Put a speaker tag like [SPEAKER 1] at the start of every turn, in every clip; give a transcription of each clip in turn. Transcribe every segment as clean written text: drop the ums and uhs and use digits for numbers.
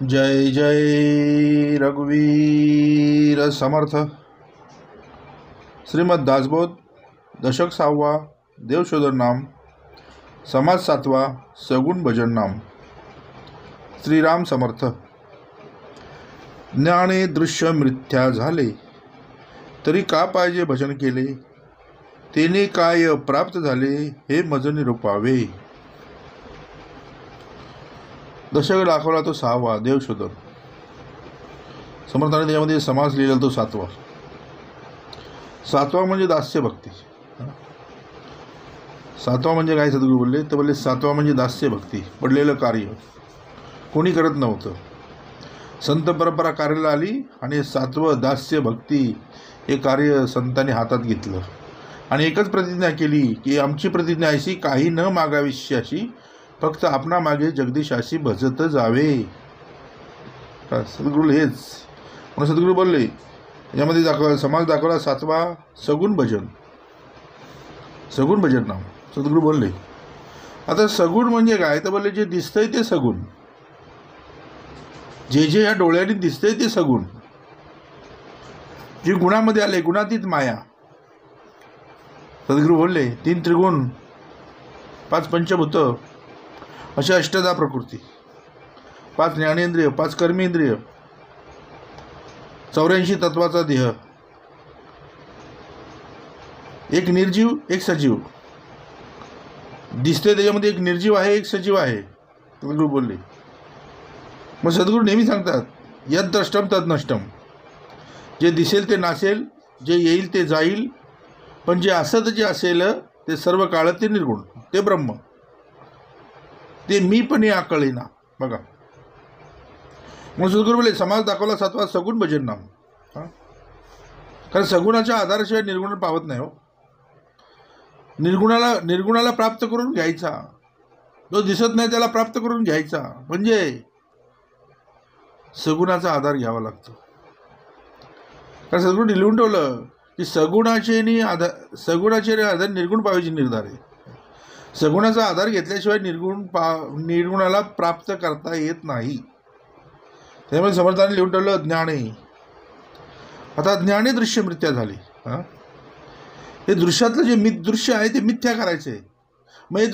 [SPEAKER 1] जय जय रघुवीर समर्थ। श्रीमद दासबोध दशक 6वा देवशोधन नाम समाज 7वा सगुण भजन नाम। श्रीराम समर्थ। ज्ञाने दृश्य मिथ्या झाले, तरी का पाहिजे भजन केले, तेने काय प्राप्त झाले, हे मज निरूपावे। दशक दाखवला तो 6वा देवशोधन। समर्थाने त्यामध्ये समास लिहिला तो 7वा। 7वा म्हणजे दास्य भक्ती। 7वा म्हणजे काय सद्गुरू बोलले तर बोलले 7वा म्हणजे दास्य भक्ती, पडलेलं कार्य कोणी करत नव्हतं, संत परंपरा कार्याला आली आणि 7वं दास्य भक्ती हे कार्य संतांनी हातात घेतलं आणि एकच प्रतिज्ञा केली की आमची प्रतिज्ञा अशी, काही न मागावीशी अशी, फक्त आपणा मागे जगदीशाशी भजत जावे। सद्गुरू हेच म्हणून सद्गुरू बोलले यामध्ये समाज दाखवला 7वा सगुण भजन। सगुण भजन नाम सद्गुरू बोलले। आता सगुण म्हणजे काय तर बोलले जे दिसतंय ते सगुण, जे जे या डोळ्याने दिसतंय ते सगुण, जे गुणामध्ये आले गुणातीत माया। सद्गुरू बोलले 3 त्रिगुण, 5 पंचभूत, अशा अष्टदा प्रकृती, 5 ज्ञानेंद्रिय, 5 कर्मेंद्रिय, 84 तत्वाचा देह, एक निर्जीव एक सजीव दिसते, त्याच्यामध्ये एक निर्जीव आहे एक सजीव आहे। सद्गुरू बोलले। मग सद्गुरू नेहमी सांगतात यद द्रष्टम तद नष्टम, जे दिसेल ते नासेल, जे येईल ते जाईल, पण जे असत जे असेल ते सर्व काळ ते निर्गुण, ते ब्रह्म, ते मी पण या कळेना। बघा मग सद्गुरू बोलले समाज दाखवला 7वा सगुण भजन नाम। कारण सगुणाच्या आधाराशिवाय निर्गुण पावत नाही हो। निर्गुणाला प्राप्त करून घ्यायचा, जो दिसत नाही त्याला प्राप्त करून घ्यायचा, म्हणजे सगुणाचा आधार घ्यावा लागतो। कारण सद्गुरू लिहून ठेवलं की सगुणाचे आधार निर्गुण पावायची निर्धार आहे। सगुणाचा आधार घेतल्याशिवाय निर्गुणाला प्राप्त करता येत नाही। त्यामुळे समर्थाने लिहून ठेवलं ज्ञाने। आता ज्ञाने दृश्य मिथ्या झाले। हे दृश्यातलं जे दृश्य आहे ते मिथ्या करायचे। मग हे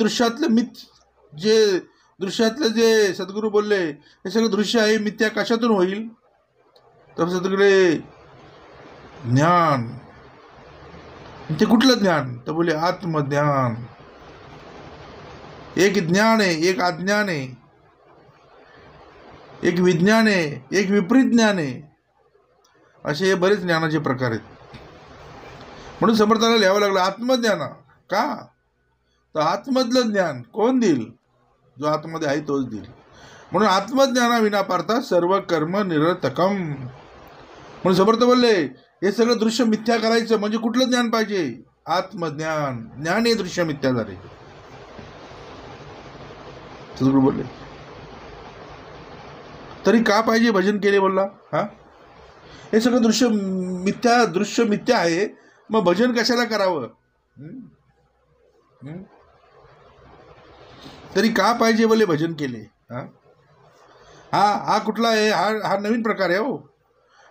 [SPEAKER 1] दृश्यातलं जे सद्गुरू बोलले हे सगळं दृश्य आहे मिथ्या कशातून होईल तर सद्गुरूकडे ज्ञान। ते कुठलं ज्ञान तर बोले आत्मज्ञान। एक ज्ञान आहे, एक अज्ञान आहे, एक विज्ञान आहे, एक विपरीत ज्ञान आहे, असे बरेच ज्ञानाचे प्रकार आहेत। म्हणून समर्थाला लिहावं लागलं आत्मज्ञान। का तर आत्मधलं ज्ञान कोण देईल, जो आतमध्ये आहे तोच देईल। म्हणून आत्मज्ञाना विना पारता सर्व कर्म निरर्थकम। म्हणून समर्थ बोलले हे सगळं दृश्य मिथ्या करायचं म्हणजे कुठलं ज्ञान पाहिजे, आत्मज्ञान। ज्ञान हे दृश्य मिथ्या झाले। सद्गुरू बोलले तरी का पाहिजे भजन केले बोलला। हे सगळं दृश्य मिथ्या आहे, मग भजन कशाला करावं। तरी का पाहिजे बोले भजन केले। हा कुठला आहे, हा नवीन प्रकार आहे हो।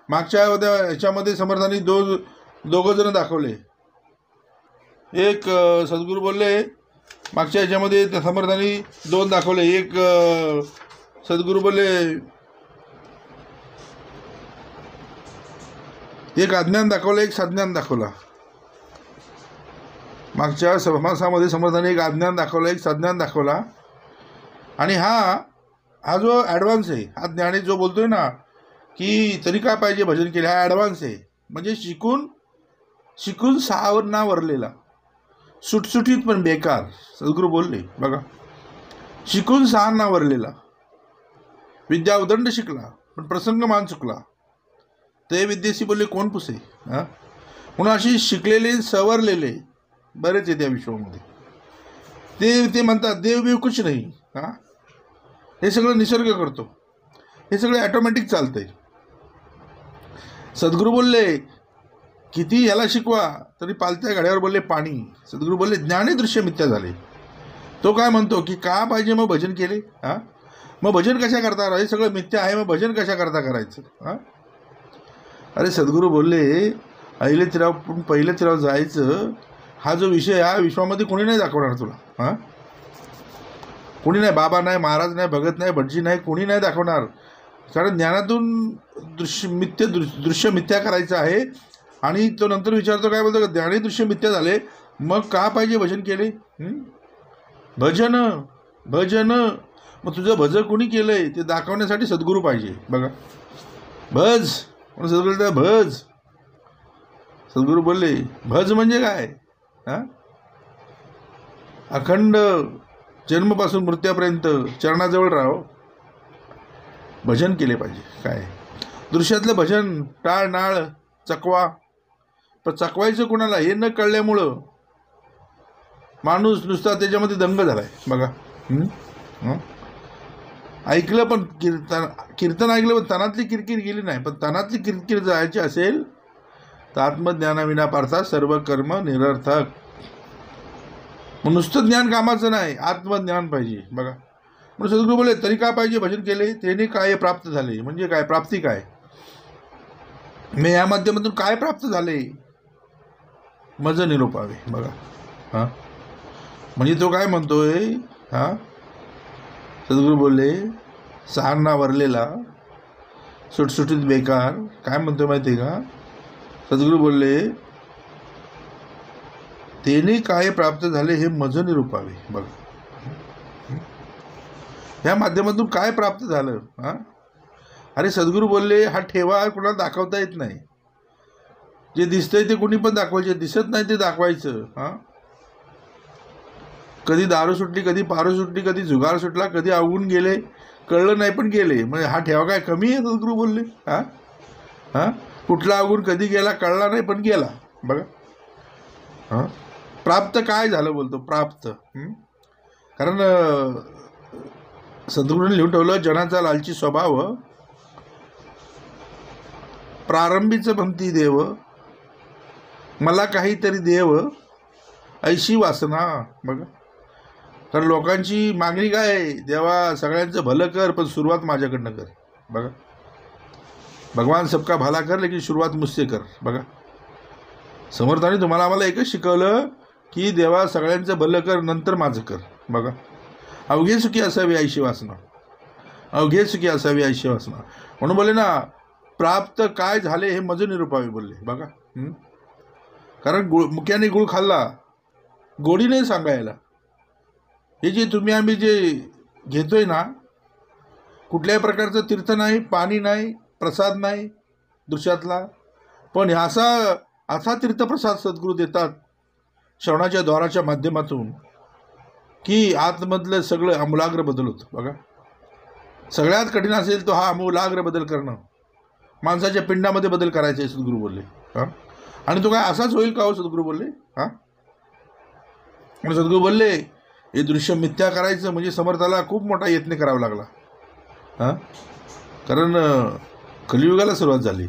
[SPEAKER 1] मागच्या ह्याच्यामध्ये समर्थांनी दोघं जण दाखवले। एक सद्गुरू बोलले मागच्या ह्याच्यामध्ये समर्थांनी 2 दाखवले। एक सद्गुरू बोलले एक अज्ञान दाखवलं, एक सज्ञान दाखवला। मागच्या समासामध्ये समर्थांनी एक अज्ञान दाखवला, एक सज्ञान दाखवला। आणि हा जो ॲडव्हान्स आहे, हा ज्ञानी जो बोलतोय ना की तरी का पाहिजे भजन केले, हा ॲडव्हान्स आहे। म्हणजे शिकून 6 ना वरलेला, सुटसुटीत पण बेकार। सद्गुरू बोलले बघा, शिकून 6 ना वरलेला, विद्या उदंड शिकला पण प्रसंग मान चुकला, ते विद्येशी बोलले कोण पुसे। म्हणून अशी शिकलेले सवरलेले बरेच आहे त्या विश्वामध्ये। ते म्हणतात देव बिव कुछ नाही। हे सगळं निसर्ग करतो, हे सगळं ॲटोमॅटिक चालतंय। सद्गुरू बोलले किती याला शिकवा तरी पालत्या गाड्यावर बोलले पाणी। सद्गुरू बोलले ज्ञाने दृश्य मिथ्या झाले। तो काय म्हणतो की का पाहिजे मग भजन केले। मग भजन कशा करता? हे सगळं मिथ्या आहे, मग भजन कशा करता करायचं? हां, अरे सद्गुरू बोलले पहिलं तिराव जायचं. हा जो विषय हा विश्वामध्ये कोणी नाही दाखवणार तुला. हां, कोणी नाही, बाबा नाही, महाराज नाही, भगत नाही, भटजी नाही, कोणी नाही दाखवणार. कारण ज्ञानातून दृश्य मिथ्या करायचं आहे. आणि तो नंतर विचारतो, काय बोलतो, ज्ञानी दृश्य मिथ्या झाले, मग का पाहिजे भजन केले? भजन भजन मग तुझं भजन कोणी केलंय ते दाखवण्यासाठी सद्गुरू पाहिजे. बघा, भज म्हणून सद्गुरू भज. सद्गुरू बोलले भज म्हणजे काय? हां, अखंड जन्मपासून मृत्यूपर्यंत चरणाजवळ राहो, भजन केले पाहिजे. काय दृश्यातलं भजन टाळ नाळ चकवा, पण चकवायचं कोणाला हे न कळल्यामुळं माणूस नुसता त्याच्यामध्ये दंग झालाय. बघा, ऐकलं पण कीर्तन ऐकलं पण तनातली किरकिर गेली नाही. पण तनातली किरकिर जायची असेल तर आत्मज्ञानाविना पार्था सर्व कर्म निरर्थक. मग नुसतं ज्ञान कामाचं नाही, आत्मज्ञान पाहिजे. बघा, म्हणून सद्गुरू बोलले तरी का पाहिजे भजन केले? त्याने काय प्राप्त झाले? म्हणजे काय प्राप्ती काय? मी या माध्यमातून काय प्राप्त झाले? मज निरोपावे. बघा, हां, म्हणजे तो काय म्हणतोय? हां, सद्गुरू बोलले सहारणा वरलेला सुटसुटीत बेकार. काय म्हणतोय माहिती आहे का? सद्गुरू बोलले त्याने काय प्राप्त झाले हे मज निरूपावे. बघा, ह्या माध्यमातून काय प्राप्त झालं? हां, अरे सद्गुरू बोलले हा ठेवा कुणाला दाखवता येत नाही. जे दिसतंय ते कुणी पण दाखवायचे, दिसत नाही ते दाखवायचं. हां, कधी दारू सुटली, कधी पारू सुटली, कधी जुगार सुटला, कधी अवगुण गेले, कळलं नाही पण गेले. म्हणजे हा ठेवा काय कमी आहे? सद्गुरू बोलले. हां हां, कुठला अवगुण कधी गेला कळला नाही पण गेला. बघा, हां, प्राप्त काय झालं बोलतो? प्राप्त. कारण सद्गुरूने लिहून ठेवलं, जनाचा लालची स्वभाव प्रारंभीचं म्हणती देव, मला काहीतरी देव ऐशी वासना. बघा, कारण लोकांची मागणी काय आहे? देवा सगळ्यांचं भलं कर पण सुरुवात माझ्याकडनं कर. बघा, भगवान सबका भला कर लेकिन सुरुवात मुझसे कर. बघा, समर्थाने तुम्हाला आम्हाला एकच शिकवलं की देवा सगळ्यांचं भलं कर नंतर माझं कर. बघा, अवघे सुखी असावी ऐशी वासना, अवघे सुखी असावी ऐशी वासना. म्हणून बोलले ना, प्राप्त काय झाले हे मज निरूपावे बोलले. बघा, कारण मुक्याने गुळ खाल्ला, गोडी नाही सांगायला. हे जे तुम्ही आम्ही जे घेतोय ना, कुठल्याही प्रकारचं तीर्थ नाही, पाणी नाही, प्रसाद नाही दृश्यातला, पण असा तीर्थप्रसाद सद्गुरू देतात श्रवणाच्या द्वाराच्या माध्यमातून की आतमधलं सगळं आमूलाग्र बदल होतं. बघा, सगळ्यात कठीण असेल तो हा आमूलाग्र बदल करणं, माणसाच्या पिंडामध्ये बदल करायचे आहे सद्गुरू बोलले. हां, आणि तो काय असाच होईल का हो? सद्गुरू बोलले. हां, आणि सद्गुरू बोलले हे दृश्य मिथ्या करायचं म्हणजे समर्थाला खूप मोठा यत्न करावा लागला. हां, कारण कलियुगाला सुरुवात झाली.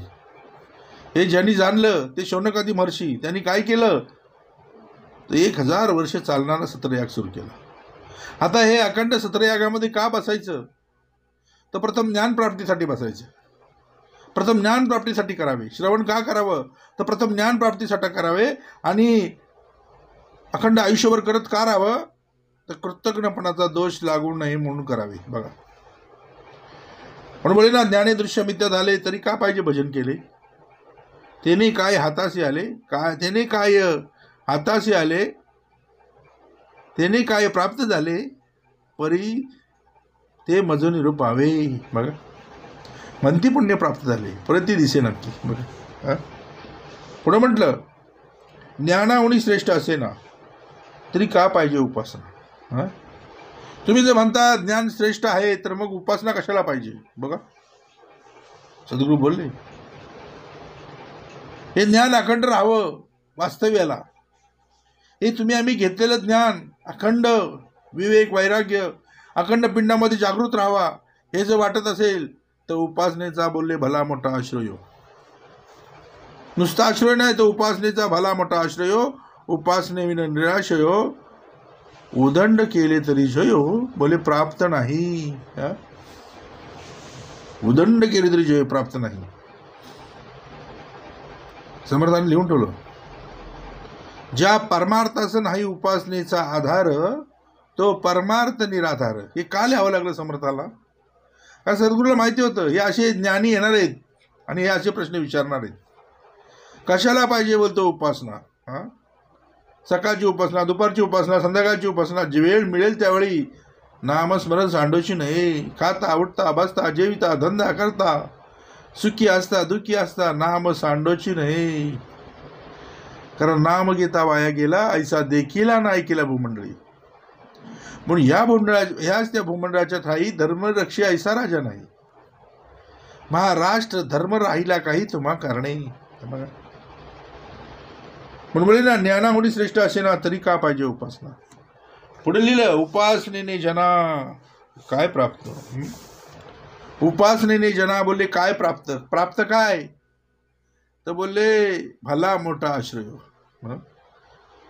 [SPEAKER 1] हे ज्यांनी जाणलं ते शौनकादी महर्षी, त्यांनी काय केलं तर 1000 वर्ष चालणारा सत्रयाग सुरू केला. आता हे अखंड सत्रयागामध्ये का बसायचं? तर प्रथम ज्ञानप्राप्तीसाठी बसायचं. प्रथम ज्ञानप्राप्तीसाठी करावे. श्रवण का करावं? तर प्रथम ज्ञानप्राप्तीसाठी करावे. आणि अखंड आयुष्यभर करत का राहावं? तर कृतज्ञपणाचा दोष लागू नये म्हणून करावे. बघा, म्हणून बोले ना, ज्ञाने दृश्य मिथ्या झाले तरी का पाहिजे भजन केले? त्याने काय हाताशी आले, त्याने काय हाताशी आले, त्याने काय प्राप्त झाले, परी ते मज निरूपावे. बघा, म्हणती पुण्य प्राप्त झाले परत दिसे नक्की. बघा, पुढं म्हटलं, ज्ञानाहुनी श्रेष्ठ असे ना तरी का पाहिजे उपासना? हां, तुम्ही जर म्हणता ज्ञान श्रेष्ठ आहे तर मग उपासना कशाला पाहिजे? बघा, सद्गुरू बोलले हे ज्ञान अखंड राहावं वास्तव्याला. हे तुम्ही आम्ही घेतलेलं ज्ञान अखंड विवेक वैराग्य अखंड पिंडामध्ये जागृत राहावा हे जर वाटत असेल तर उपासनेचा बोलले भला मोठा आश्रयो. नुसता आश्रय नाही, तो उपासनेचा भला मोठा आश्रयो. उपासनेविन निराशयो, उदंड केले तरी जयो बोले प्राप्त नाही. उदंड केली तरी जय प्राप्त नाही. समर्थाने लिहून ठेवलं. ज्या परमार्थाचं नाही उपासनेचा आधार तो परमार्थ निराधार. हे का लिहावं लागलं समर्थाला? कारण सद्गुरूला माहिती होतं हे असे ज्ञानी येणार आहेत आणि हे असे प्रश्न विचारणार आहेत. कशाला पाहिजे बोलतो उपासना? सकाळची उपासना, दुपारची उपासना, संध्याकाळची उपासना, जी वेळ मिळेल त्यावेळी नामस्मरण सांडोशी नाही. खाता उठता बसता जेविता धंदा करता सुखी असता दुःखी असता नाम सांडोची नाही. कारण नाम घेता वाया गेला ऐसा देखीला नाही केला भूमंडळी. म्हणून ह्याच त्या भूमंडळाच्या ठाई धर्मरक्षी ऐसा राजा नाही. महाराष्ट्र धर्म राहिला काही तुम्हा कारणे. बघा म्हणून बोले ना ज्ञानामुळे श्रेष्ठ असे ना तरी का पाहिजे उपासना. पुढे लिहिलं उपासनेने जना काय प्राप्त. उपासनेने जना बोलले काय प्राप्त. प्राप्त काय तर बोलले भला मोठा आश्रय.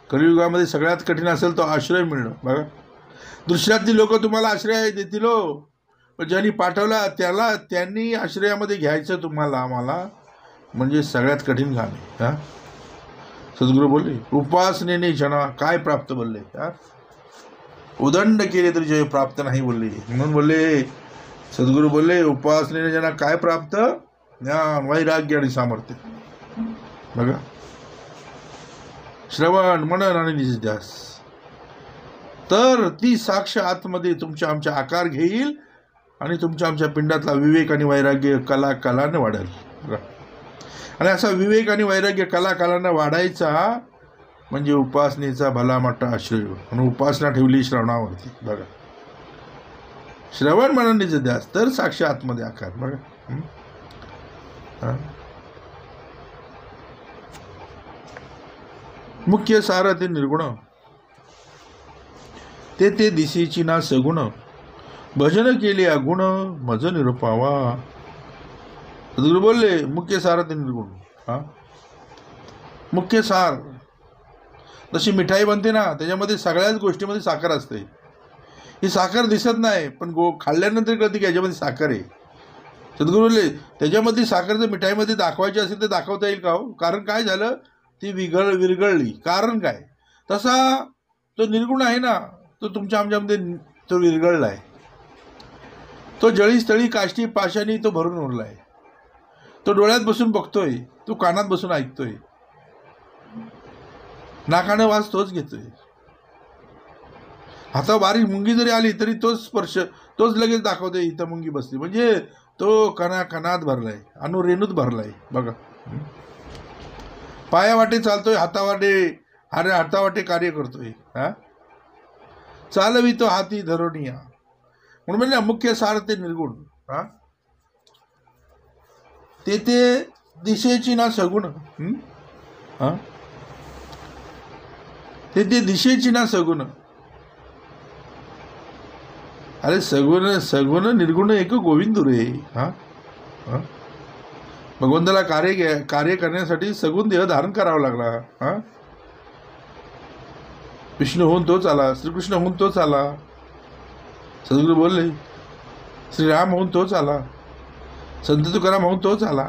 [SPEAKER 1] कलियुगामध्ये सगळ्यात कठीण असेल तो आश्रय मिळणं. बघा दुसऱ्यातली लोक तुम्हाला आश्रय देतील पण ज्यांनी पाठवला त्यांनी आश्रयामध्ये घ्यायचं तुम्हाला आम्हाला म्हणजे सगळ्यात कठीण काम आहे. सद्गुरू बोलले उपासनेने जना काय प्राप्त बोलले. उदंड केले तरी जय प्राप्त नाही बोलले. म्हणून बोलले सद्गुरू बोलले उपासनेने जना काय प्राप्त ज्ञान वैराग्य आणि सामर्थ्य. बघा श्रवण मनन आणि निधिध्यास तर ती साक्ष आतमध्ये तुमच्या आमच्या आकार घेईल आणि तुमच्या आमच्या पिंडातला विवेक आणि वैराग्य कलाने वाढेल. आणि असा विवेक आणि वैराग्य कलाने वाढायचा म्हणजे उपासनेचा भला मोठा आश्रय. म्हणून उपासना ठेवली श्रवणावरती. बघा श्रवण मनन निधिध्यास तर साक्ष आतमध्ये आकार. बघा मुख्य सार ते निर्गुण ते दिसेची ना सगुण भजन केले अगुण मज निरुपावा. सद्गुरू बोलले मुख्य सार ते निर्गुण. मुख्य सार जशी मिठाई बनते ना त्याच्यामध्ये सगळ्याच गोष्टीमध्ये साखर असते. ही साखर दिसत नाही पण खाल्ल्यानंतर कळते की याच्यामध्ये साखर आहे. सद्गुरू बोलले त्याच्यामध्ये साखर जर मिठाईमध्ये दाखवायची असेल तर दाखवता येईल का हो. कारण काय झालं ती विरघळली. कारण काय तसा तो निर्गुण आहे ना तो तुमच्या आमच्यामध्ये तो विरघळला आहे. तो जळी स्थळी काष्टी पाशानी तो भरून उरला आहे. तो डोळ्यात बसून बघतोय तो कानात बसून ऐकतोय नाकानं वास तोच घेतोय. हाता बारीक मुंगी जरी आली तरी तोच स्पर्श तोच लगेच दाखवतोय इथं मुंगी बसली म्हणजे तो कणात भरलाय अनुरेणूत भरलाय. बघा पायावाटे चालतोय हातावाटे कार्य करतोय. चालवितो हाती धरोनिया. म्हणून म्हणजे मुख्य सार ते निर्गुण. ते दिशेची ना सगुण. ते दिशेची ना सगुण. अरे सगुण निर्गुण एक गोविंद रे. भगवंताला कार्य करण्यासाठी सगुण देह धारण करावा लागला. विष्णू होऊन तोच आला श्रीकृष्ण होऊन तोच आला. सद्गुरू बोलले श्रीराम होऊन तोच आला संत तुकाराम होऊन तोच आला.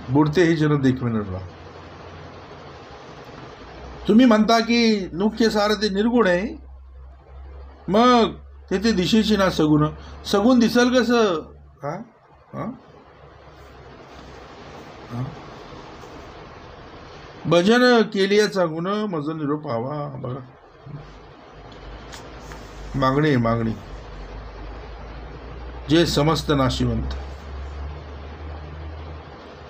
[SPEAKER 1] बुडते ही जन देखविनरला. तुम्ही म्हणता की मुख्य सार ते निर्गुण आहे मग ते दिशेची ना सगुण. सगुण दिसल कसं. भजन केलियाचा गुण मज निरोपावा. बघा मागणी जे समस्त नाशिवंत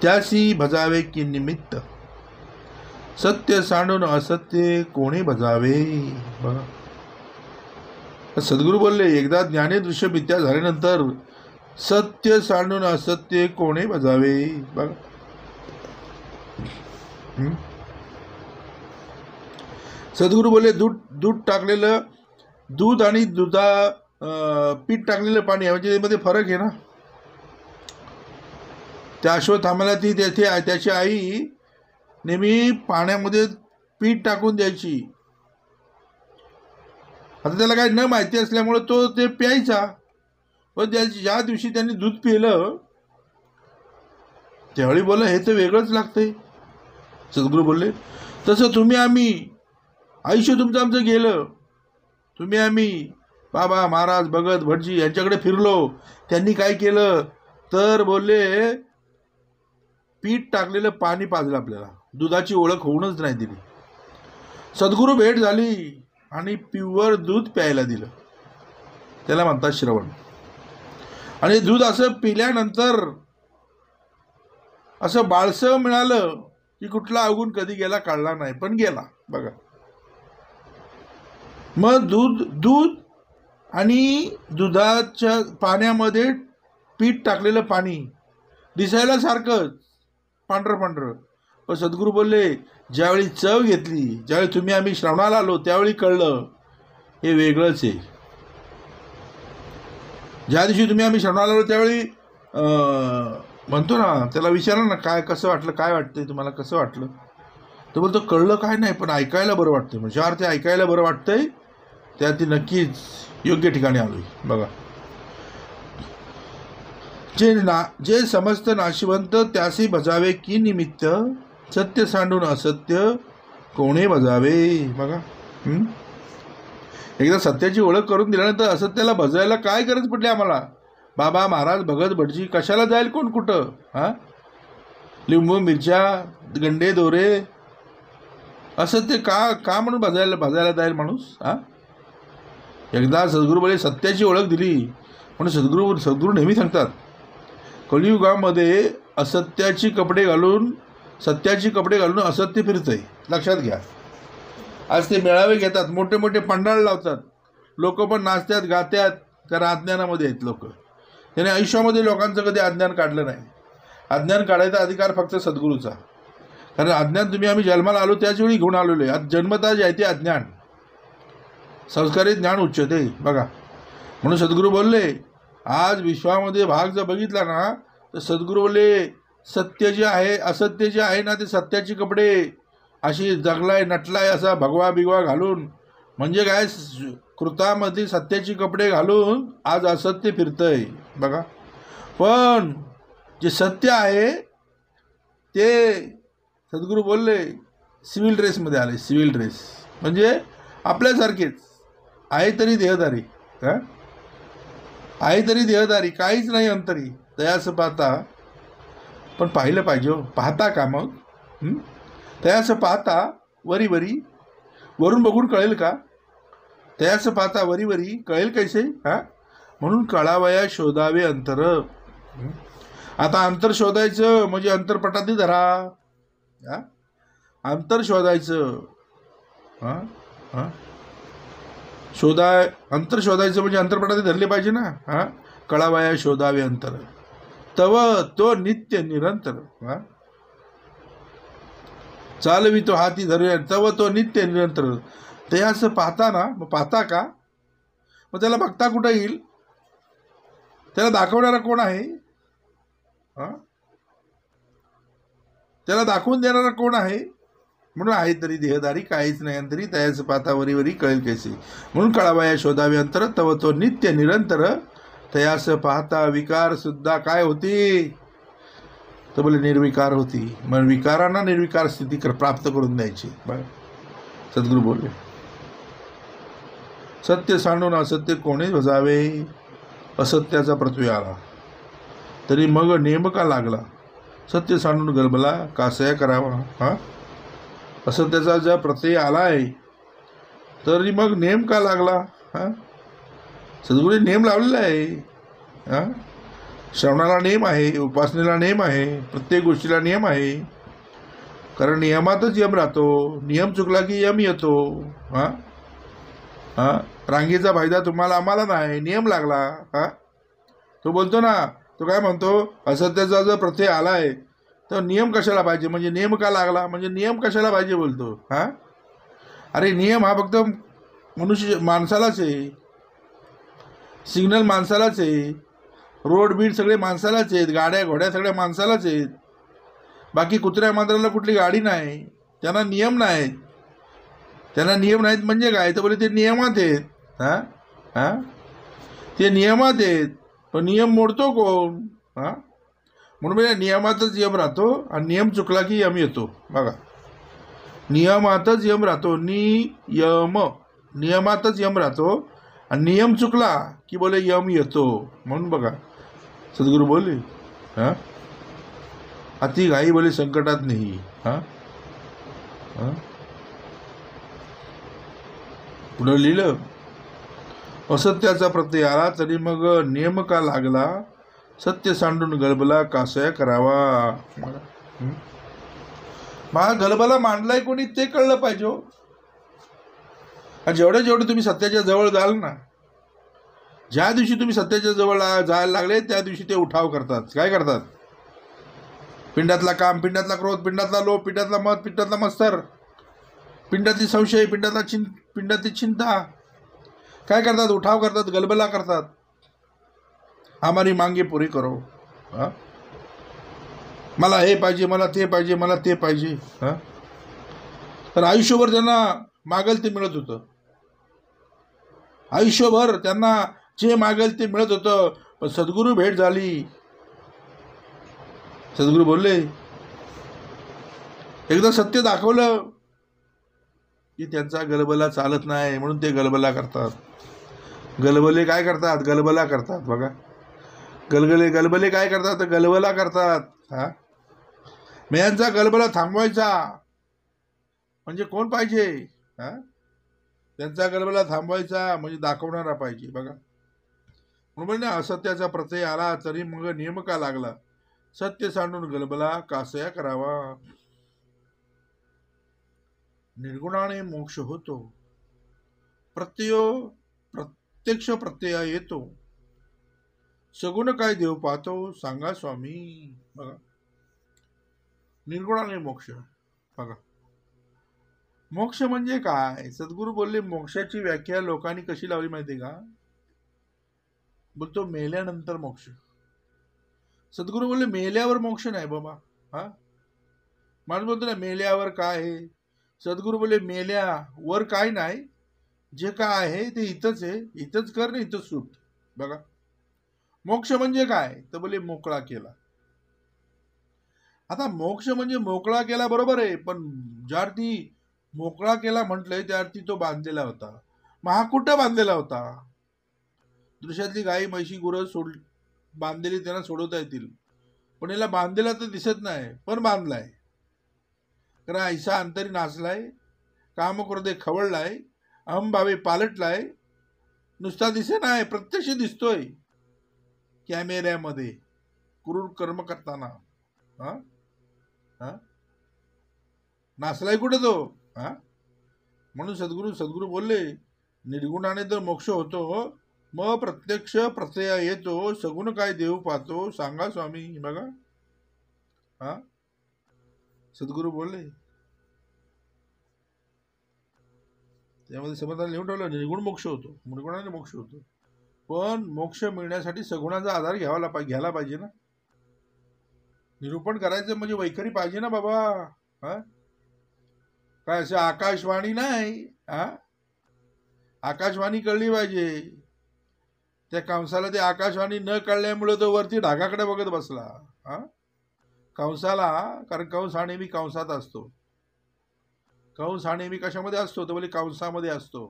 [SPEAKER 1] त्यासी भजावे की निमित्त सत्य सांडून असत्य कोणी भजावे. बघा सद्गुरू बोलले एकदा ज्ञाने दृश्य मिथ्या झाल्यानंतर सत्य सांडून असत्य कोणी भजावे. बघा सद्गुरू बोलले दूध टाकलेलं दूध आणि पीठ टाकलेलं पाणी म्हणजे त्यामध्ये फरक आहे ना. त्या अश्वत्थामाला त्याची आई नेहमी पाण्यामध्ये पीठ टाकून द्यायची. आता त्याला काही न माहिती असल्यामुळे तो ते प्यायचा पण ज्या दिवशी त्यांनी दूध पिलं त्यावेळी बोललं हे तर वेगळंच लागतंय. सद्गुरू बोलले तसं तुम्ही आम्ही आयुष्य तुमचं आमचं गेलं. तुम्ही आम्ही बाबा महाराज भगत भटजी यांच्याकडे फिरलो. त्यांनी काय केलं तर बोलले पीठ टाकलेलं पाणी पाजलं आपल्याला. दुधाची ओळख होऊनच नाही दिली. सद्गुरू भेट झाली आणि प्युअर दूध प्यायला दिलं. त्याला म्हणतात श्रवण. आणि दूध असं पिल्यानंतर असं बाळसं मिळालं की कुठला अवगुण कधी गेला कळला नाही, पण गेला बघा. मग दूध आणि दुधाच्या पाण्यामध्ये पीठ टाकलेलं पाणी दिसायला सारखंच पांढरं पांढरं. पण सद्गुरू बोलले ज्यावेळी चव घेतली, ज्यावेळी तुम्ही आम्ही श्रवणाला आलो त्यावेळी कळलं हे वेगळंच आहे. ज्या दिवशी तुम्ही आम्ही श्रवणाला आलो त्यावेळी म्हणतो ना त्याला विचारा ना काय कसं वाटलं, काय वाटतंय तुम्हाला, कसं वाटलं. तो बोलतो कळलं काय नाही पण ऐकायला बरं वाटतंय. म्हणजे ज्यावर ते ऐकायला बरं वाटतंय त्या ती नक्कीच योग्य ठिकाणी आलोय बघा. जे समस्त नाशिवंत त्यासी भजावे की निमित्त, सत्य सांडून असत्य कोणे भजावे बघा. एकदा सत्याची ओळख करून दिल्यानंतर असत्याला भजायला काय गरज पडली आम्हाला. बाबा महाराज भगत भटजी कशाला जाईल कोण कुठं. हां लिंबू मिरच्या गंडे दोरे असत्य का म्हणून भजायला जाईल माणूस. हां एकदा सद्गुरू बोले सत्याची ओळख दिली म्हणून सद्गुरू नेहमी सांगतात कलियुगामध्ये असत्याची कपडे घालून सत्याची कपडे घालून असत्य फिरतंय. लक्षात घ्या. आज ते मेळावे घेतात, मोठे मोठे पंडाळ लावतात, लोक पण नाचतात गात्यात, कारण अज्ञानामध्ये आहेत लोक. त्याने आयुष्यामध्ये लोकांचं कधी अज्ञान काढलं नाही. अज्ञान काढायचा अधिकार फक्त सद्गुरूचा. कारण अज्ञान तुम्ही आम्ही जन्माला आलो त्याच वेळी घेऊन आलेलो आहे. आज जन्मता जे आहे ते अज्ञान, संस्कारित ज्ञान उच्चते बघा. म्हणून सद्गुरू बोलले आज विश्वामध्ये भाग जर बघितला ना तर सद्गुरू बोलले सत्य जे आहे असत्य जे आहे ना ते सत्याची कपडे अशी जगलाय नटलाय असा भगवा बिगवा घालून, म्हणजे काय कृतामध्ये सत्याची कपडे घालून आज असत्य फिरतंय बघा. पण जे सत्य आहे ते सद्गुरू बोलले सिव्हिल ड्रेसमध्ये आले. सिव्हिल ड्रेस म्हणजे आपल्यासारखेच आहे तरी देहधारी. हां आहे तरी देहधारी, काहीच नाही अंतरी तयास पाहता. पण पाहिलं पाहिजे पाहता का मग. तयास पाहता वरी वरी वरून बघून कळेल का. तयास पाहता वरी वरी कळेल कैसे. हां म्हणून कळावया शोधावे अंतर. आता अंतर शोधायचं म्हणजे अंतरपटात धरा. हां अंतर शोधायचं. हां हां अंतर शोधायचं म्हणजे अंतरपटात धरले पाहिजे ना. हां कळावया शोधावे अंतर तव तो नित्य निरंतर. हां चालवी तो हाती धरूया तव तो नित्य निरंतर. ते असं पाहता ना मग पाहता का. मग त्याला बघता कुठं येईल. त्याला दाखवणारा कोण आहे. हां त्याला दाखवून देणारा कोण आहे. म्हणून आहे तरी देहधारी काहीच नाही अंतरी तयाच पाहता वरी वरी कळेल कैसे. म्हणून कळावया शोधावे अंतर तव तो नित्य निरंतर. तयास पाहता विकार सुद्धा काय होती तर बोले निर्विकार होती. मग विकारांना निर्विकार स्थिती प्राप्त करून द्यायची. बरं सद्गुरू बोलले सत्य सांडून असत्य कोणी भजावे. असत्याचा पृथ्वी आला तरी मग नेमका लागला. सत्य सांडून गलबला कासया करावा. हां असत्याचा ज्या प्रत्यय आला आहे तरी मग नेम का लागला. हां सद्गुरूने नेम लावलेला आहे. हां श्रवणाला नेम आहे, उपासनेला नेम आहे, प्रत्येक गोष्टीला नियम आहे. कारण नियमातच यम राहतो. नियम चुकला की यम येतो. हां हां रांगेचा फायदा तुम्हाला आम्हाला नाही, नियम लागला. हां तो बोलतो ना तो काय म्हणतो असत्याचा जर प्रत्यय आला आहे तर नियम कशाला पाहिजे म्हणजे नियम का लागला म्हणजे नियम कशाला पाहिजे बोलतो. हां अरे नियम हा फक्त माणसालाच आहे. सिग्नल माणसालाच आहे. रोड बीड सगळे माणसालाच आहेत. गाड्या घोड्या सगळ्या माणसालाच आहेत. बाकी कुत्र्या मांजराला कुठली गाडी नाही. त्यांना नियम नाहीत. त्यांना नियम नाहीत म्हणजे काय तर बोले ते नियमात आहेत. हां हां ते नियमात आहेत पण नियम मोडतो कोण? हां, म्हणून म्हणजे नियमातच यम राहतो आणि नियम चुकला की यम येतो. बघा, नियमातच यम राहतो. नियमातच यम राहतो आणि नियम चुकला की बोले यम येतो. म्हणून बघा सद्गुरू बोलले, हां, अति घाई बोले संकटात नाही. हां हां, पुढं लिहिलं, असत्याचा प्रत्यय आला तरी मग नियम का लागला, सत्य सांडून गलबला कासया करावा. मला गलबला मांडलाय कोणी ते कळलं पाहिजे. आणि जेवढे तुम्ही सत्याच्या जवळ जाल ना, ज्या दिवशी तुम्ही सत्याच्या जवळ जायला लागले त्या दिवशी ते उठाव करतात. काय करतात? पिंडातला काम, पिंडातला क्रोध, पिंडातला लोभ, पिंडातला मत, पिंडातला मत्सर, पिंडातली संशय, पिंडातली चिंता काय करतात? उठाव करतात, गलबला करतात. हमारी मांगे पुरी करो. हां, मला हे पाहिजे, मला ते पाहिजे, मला ते पाहिजे. हां, तर आयुष्यभर त्यांना मागेल ते मिळत होतं. आयुष्यभर त्यांना जे मागेल ते मिळत होतं. पण सद्गुरू भेट झाली. सद्गुरू बोलले, एकदा सत्य दाखवलं की त्यांचा गलबला चालत नाही. म्हणून ते गलबला करतात. गलबले काय करतात? गलबला करतात. बघा, गलबले काय करतात? गलबला करतात. हां, मेयांचा गलबला थांबवायचा म्हणजे कोण पाहिजे? हां, त्यांचा गलबला थांबवायचा म्हणजे दाखवणारा पाहिजे. बघा, म्हणून ना, असत्याचा प्रत्यय आला तरी मग नियम का लागला, सत्य सांडून गलबला कासया करावा. निर्गुणाने मोक्ष होतो. प्रत्यक्ष प्रत्यय येतो. सगुण काय देव पाहतो, सांगा स्वामी. बघा, निर्गुणाने मोक्ष. बघा, मोक्ष म्हणजे काय? सद्गुरू बोलले, मोक्षाची व्याख्या लोकांनी कशी लावली माहिती का? बोलतो मेल्यानंतर मोक्ष. सद्गुरू बोलले मेल्यावर मोक्ष नाही बाबा. हा, माणूस बोलतो ना मेल्यावर काय आहे. सद्गुरू बोलले मेल्यावर काय नाही, जे काय आहे ते इथंच आहे. इथंच कर ना, इथंच सुट. बघा, मोक्ष म्हणजे काय? तर बोले मोकळा केला. आता मोक्ष म्हणजे मोकळा केला, बरोबर आहे. पण ज्या अर्थी मोकळा केला म्हटलंय त्या अर्थी तो बांधलेला होता. मग हा कुठं बांधलेला होता? दृश्यातली गाई, म्हशी, गुरं बांधलेली त्यांना सोडवता येतील, पण याला बांधलेला तर दिसत नाही, पण बांधलाय. कारण ऐसा अंतरी नाचलाय, काम क्रोधे खवळलाय, अहमभावे पालटलाय. नुसता दिसे नाही, प्रत्यक्ष दिसतोय कॅमेऱ्यामध्ये क्रूर कर्म करताना. हा हा, नाचलाय कुठे तो? हा, म्हणून सद्गुरू बोलले, निर्गुणाने तर मोक्ष होतो, मग प्रत्यक्ष प्रत्यय येतो. सगुण काय देव पाहतो, सांगा स्वामी. बघा, हा, सद्गुरू बोलले, त्यामध्ये समर्थाने लिहून ठेवलं, निर्गुण मोक्ष होतो, निर्गुणाने मोक्ष होतो. पण मोक्ष मिळण्यासाठी सगुणाचा आधार घ्यायला पाहिजे ना. निरूपण करायचं म्हणजे वैखरी पाहिजे ना बाबा. हा, काय असं आकाशवाणी नाही. हा, आकाशवाणी कळली पाहिजे. त्या कंसाला ते आकाशवाणी न कळल्यामुळे तो वरती ढगाकडे बघत बसला. हा, कंसाला, कारण कंस हा नेहमी कंसात असतो. कंस हा नेहमी कशामध्ये असतो? तर बोले कंसामध्ये असतो.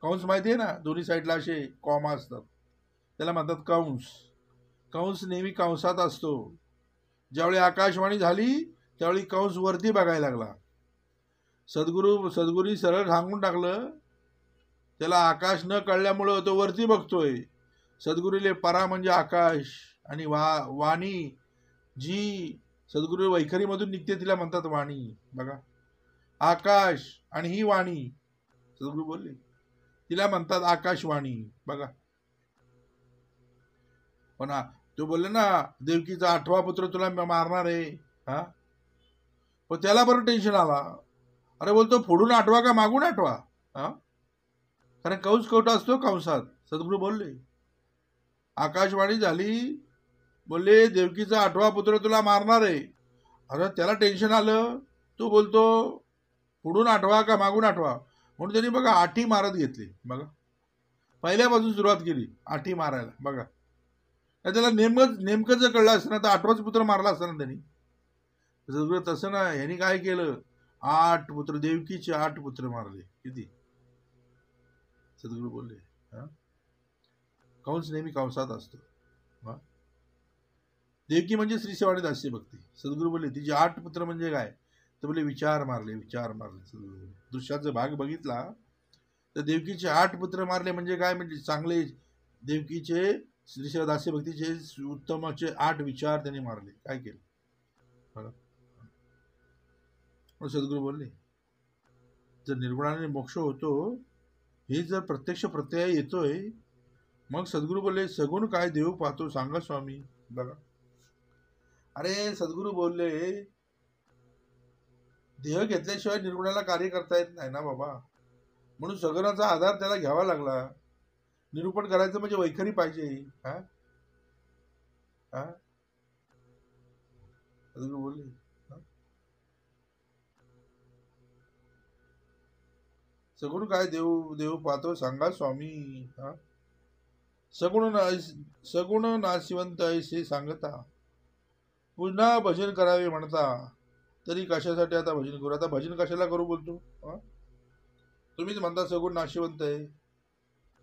[SPEAKER 1] कंस माहिती आहे ना, दोन्ही साईडला असे कॉमा असतात, त्याला म्हणतात कंस. कंस नेहमी कंसात असतो. ज्यावेळी आकाशवाणी झाली त्यावेळी कंस वरती बघायला लागला. सद्गुरू सरळ सांगून टाकलं, त्याला आकाश न कळल्यामुळं तो वरती बघतोय. सद्गुरूले परा म्हणजे आकाश आणि वाणी जी सद्गुरू वैखरीमधून निघते तिला म्हणतात वाणी. बघा, आकाश आणि ही वाणी सद्गुरू बोलले तिला म्हणतात आकाशवाणी. बघा, पण तो बोलले ना, देवकीचा 8वा पुत्र तुला मारणार आहे. हा, पण त्याला बरं टेन्शन आला. अरे बोलतो, फोडून 8वा का मागून 8वा? हा, कारण कंस कोटा असतो कंसात. सद्गुरू बोलले, आकाशवाणी झाली, बोलले देवकीचा 8वा पुत्र तुला मारणार आहे. अरे त्याला टेन्शन आलं. तो बोलतो, पुढून 8वा का मागून 8वा? म्हणून त्यांनी बघा 8 मारत घेतली. बघा, पहिल्यापासून सुरुवात केली 8 मारायला. बघा, त्याला नेमकं जर कळलं असतं ना तर 8वाच पुत्र मारला असता ना त्यांनी. सगळं तसं ना, ह्यांनी काय केलं, 8 पुत्र, देवकीचे 8 पुत्र मारले. किती? सद्गुरू बोलले कंस नेहमी कंसात असतो. देवकी म्हणजे श्रीसेवा आणि दास्य भक्ती. सद्गुरू बोलले तिचे 8 पुत्र म्हणजे काय, तर बोले विचार मारले. सद्गुरू दृश्याचा भाग बघितला तर देवकीचे 8 पुत्र मारले म्हणजे काय, म्हणजे चांगले देवकीचे श्रीसेवा दास्य भक्तीचे उत्तमाचे 8 विचार त्यांनी मारले. काय केलं बघा. सद्गुरू बोलले जर निर्गुणाने मोक्ष होतो हे जर प्रत्यक्ष प्रत्यय येतोय, मग सद्गुरू बोलले सगुण काय देव पाहतो सांगा स्वामी. बघा, अरे सद्गुरू बोलले देह घेतल्याशिवाय निर्गुणाला कार्य करता येत नाही ना बाबा, म्हणून सगुणाचा आधार त्याला घ्यावा लागला. निरूपण करायचं म्हणजे वैखरी पाहिजे. सद्गुरू बोलले सगुण काय देव पाहतो सांगा स्वामी. सगुण नाशिवंत ऐसे सांगता, पुन्हा भजन करावे म्हणता, तरी कशासाठी आता भजन करू. आता भजन कशाला करू बोलतो. तुम्हीच म्हणता सगुण नाशिवंत आहे,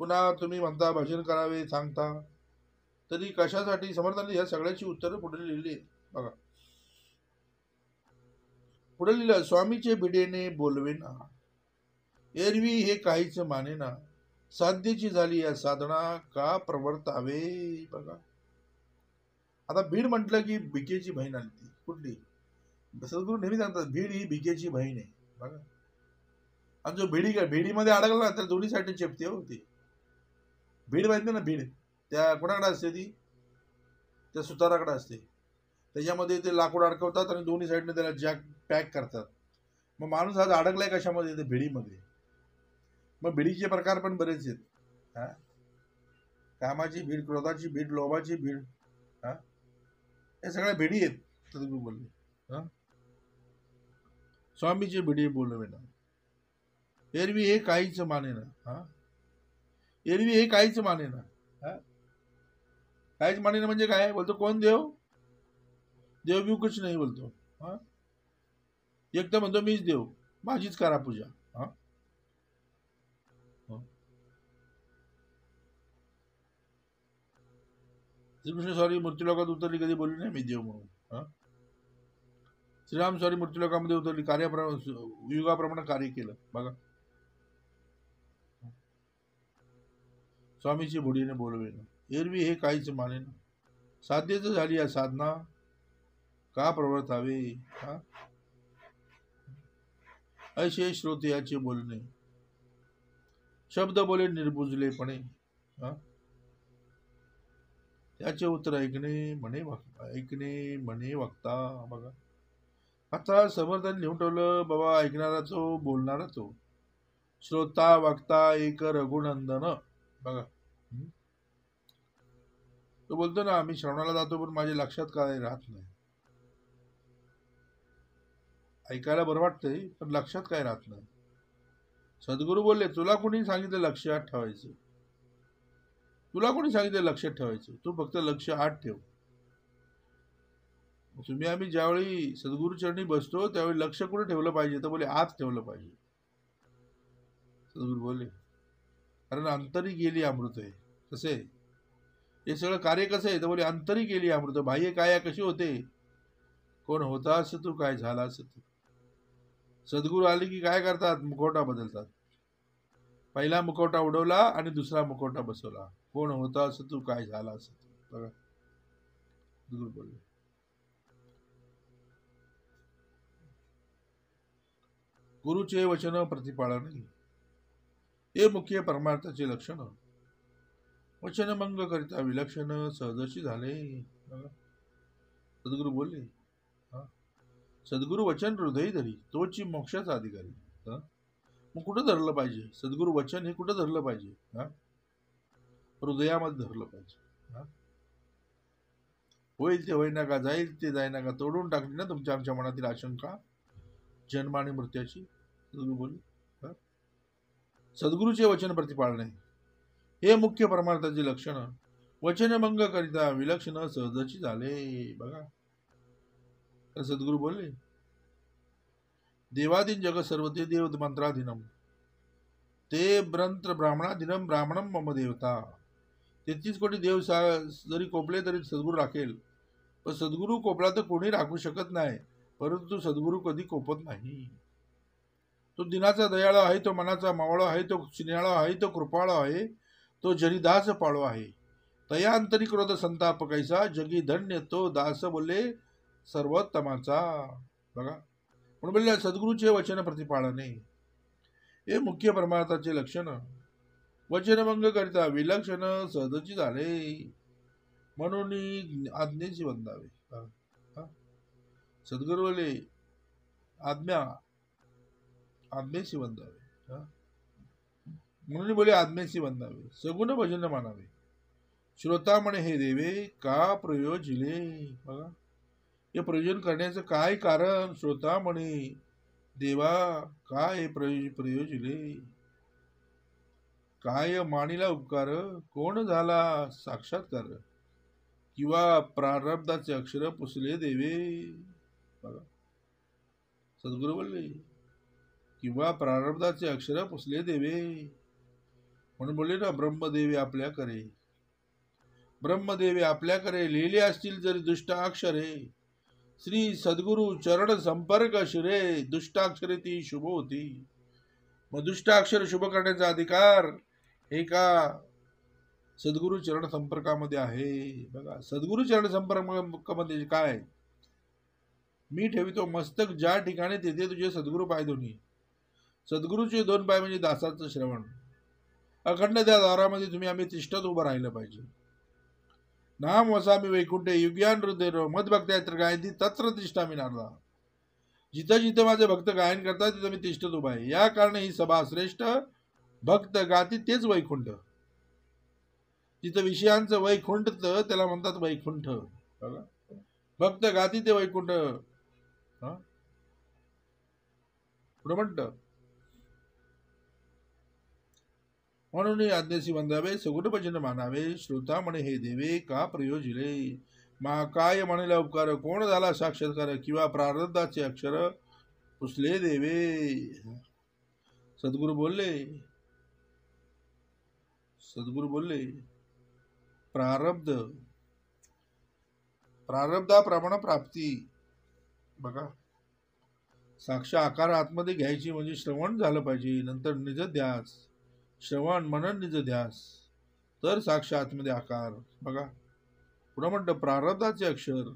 [SPEAKER 1] पुन्हा तुम्ही म्हणता भजन करावे सांगता, तरी कशासाठी. समर्थांनी ह्या सगळ्याची उत्तरं पुढे लिहिली आहेत बघा. पुढे लिहिलं, स्वामीचे भिडेने बोलवेना, एरवी हे काहीच मानेना, साध्यची झाली या साधना का प्रवर्तावे. बघा, आता भीड म्हटलं की भिकेची बहीण आली. ती कुठली, सद्गुरू नेहमी सांगतात भीड ही भिकेची बहीण आहे. बघा, आणि जो भेडीमध्ये अडकला ना तर दोन्ही साईडने चेपते होती. भीड माहिती ना, भीड त्या कोणाकडे असते, ती त्या सुताराकडे असते. त्याच्यामध्ये ते लाकूड अडकवतात आणि दोन्ही साईडने त्याला जॅक पॅक करतात. मग माणूस आज अडकलाय कशामध्ये, ते भिडीमध्ये. मग भिडीचे प्रकार पण बरेच आहेत. कामाची भीड, क्रोधाची भीड, लोभाची भीड, हे सगळ्या भिडी आहेत. सद्गुरू बोलले स्वामीची भिडी बोलवेना, एरवी हे काहीच मानेना. एरवी हे काहीच मानेना. काहीच मानेना म्हणजे काय बोलतो, कोण देव भी कुछ नाही बोलतो. एक तर म्हणतो मीच देव, माझीच करा पूजा. श्रीकृष्ण सॉरी मृत्यूलोकात उतरली, कधी बोलली नाही मी देव म्हणून. श्रीराम सॉरी मृत्यूलोकामध्ये उतरली, युगाप्रमाणे कार्य केलं. बघा, स्वामीची भुडीने बोलवेना, एरवी हे काहीच मानेना, साध्यच झाली या साधना का प्रवर्तावे. ऐसे श्रोते बोलणे, शब्द बोले निर्बुजलेपणे, त्याचे उत्तर ऐकणे म्हणे वक्ता. बघा, आता समर्थांनी लिहून ठेवलं बाबा, ऐकणारा तो, बोलणारा तो, श्रोता वक्ता एक रघुनंदन. बघा, तो बोलतो ना मी श्रवणाला जातो पण माझ्या लक्षात काय राहत नाही. ऐकायला बरं वाटतंय पण लक्षात काय राहत नाही. सद्गुरू बोलले तुला कोणी सांगितलं लक्षात ठेवायचं, तुला कोणी सांगितलं लक्षात ठेवायचं, तू फक्त लक्ष आत ठेव. तुम्ही आम्ही ज्यावेळी सद्गुरू चरणी बसतो त्यावेळी लक्ष कुठे ठेवलं पाहिजे, तर बोले आत ठेवलं पाहिजे. सद्गुरू बोलले कारण अंतरी गेली अमृत आहे. कसे हे सगळं कार्य कसं आहे, तर बोले अंतरी गेली अमृत, बाह्य काया कशी होते, कोण होतास तू काय झालास तू. सद्गुरू आले की काय करतात, मुखवटा बदलतात. पहिला मुखवटा उडवला आणि दुसरा मुखवटा बसवला, कोण होतास तू काय झालास तू. बघा, सद्गुरू बोलले गुरुचे वचन प्रतिपाळन हे मुख्य परमार्थाचे लक्षण. वचन मंग करिता विलक्षण सहजशी झाले. सद्गुरू बोलले सद्गुरू वचन हृदय धरी तोची मोक्षाचा अधिकारी. मग कुठं धरलं पाहिजे सद्गुरू वचन, हे कुठं धरलं पाहिजे, हृदयामध्ये धरलं पाहिजे. होईल ते होईना का, जाईल ते जाईना का, तोडून टाकली ना तुमच्या आमच्या मनातील आशंका जन्म आणि मृत्यूची. सद्गुरू बोलले सद्गुरूचे वचन प्रतिपाळणे हे मुख्य परमार्थाचे लक्षण. वचनभंग करिता विलक्षण सहजची झाले. बघा तर सद्गुरू बोलले, देवाधीन जग सर्व ते देव मंत्राधीनम ते ब्रंत्र ब्राह्मणाधीनम ब्राह्मणम मम देवता. 33 कोटी देव जरी कोपले तरी सद्गुरू राखेल, पण सद्गुरू कोपला तर कोणी राखू शकत नाही. परंतु सद्गुरू कधी कोपत नाही. तो दिनाचा दयाळू आहे, तो मनाचा मावळा आहे, तो स्नेहाळा आहे, तो कृपाळू आहे, तो जरीदास पाळो आहे. तयांतरी क्रोध संताप कैसा जगी धन्य तो दास बोलले सर्वोत्तमाचा. बघा म्हणून बोलले सद्गुरूचे वचन प्रतिपाळणे हे मुख्य परमार्थाचे लक्षण. वचनभंग करिता विलक्षण सहजची झाले म्हणून आज्ञेची वंदावे. सद्गुरू बोले आज्ञेची वंदावे म्हणून बोले आज्ञेची वंदावे. सगुण भजन मानावे. श्रोता म्हणे हे देवे का प्रयोजिले. बघा हे प्रयोजन करण्याचं काय कारण. श्रोता म्हणे देवा काय प्रयोजिले. काय मानिला उपकार कोण झाला साक्षात्कार. किंवा प्रारब्धाचे अक्षर पुसले देवे. बघा सद्गुरू बोलले किंवा प्रारब्धाचे अक्षर पुसले देवे. म्हणून बोलले ना ब्रह्मदेवी आपल्याकडे. ब्रह्मदेवी आपल्याकडे लिहिले असतील जरी दुष्टाक्षरे श्री सद्गुरु चरण संपर्क शिरे. दुष्टाक्षरे ती शुभ होती. मग दुष्टाक्षर शुभ करण्याचा अधिकार हे का सद्गुरु चरण संपर्कामध्ये आहे. बघा सद्गुरु चरण संपर्कामध्ये काय. मी ठेवितो मस्तक ज्या ठिकाणी तेथे तुझे सद्गुरु पाय दोन्ही. सद्गुरूचे 2 पाय म्हणजे दासाचं श्रवण. अखंड त्या दारामध्ये तुम्ही आम्ही तिष्ठत उभं राहिलं पाहिजे. नाम वसामी वैकुंठे युग्यान हृदय मदभक्त्यात्र गायंती तत्र तिष्ठा मी नारदा. जिथं जिथं माझे भक्त गायन करतात तिथं मी तिष्ठत उभा आहे. या कारणे ही सभा श्रेष्ठ. भक्त गाती तेच वैकुंठ. जिथं विषयांचं वैकुंठ त्याला म्हणतात वैकुंठ. भक्त गाती ते वैकुंठ. पुढे म्हणत म्हणून आज्ञेसी वंदावे सगुण भजन मानावे. श्रोता म्हणे हे देवे का प्रयोजिले. मा काय म्हणेला उपकार कोण झाला साक्षात्कार. किंवा प्रारब्धाचे अक्षर पुसले देवे. सद्गुरू बोलले प्रारब्धाप्रमाणे प्राप्ती. बघा साक्ष आकार आतमध्ये घ्यायची म्हणजे श्रवण झालं पाहिजे. नंतर निजध्यास श्रवण मनन निजध्यास तर साक्ष आतमध्ये आकार. बघा पुढं म्हणतं प्रारब्धाचे अक्षर.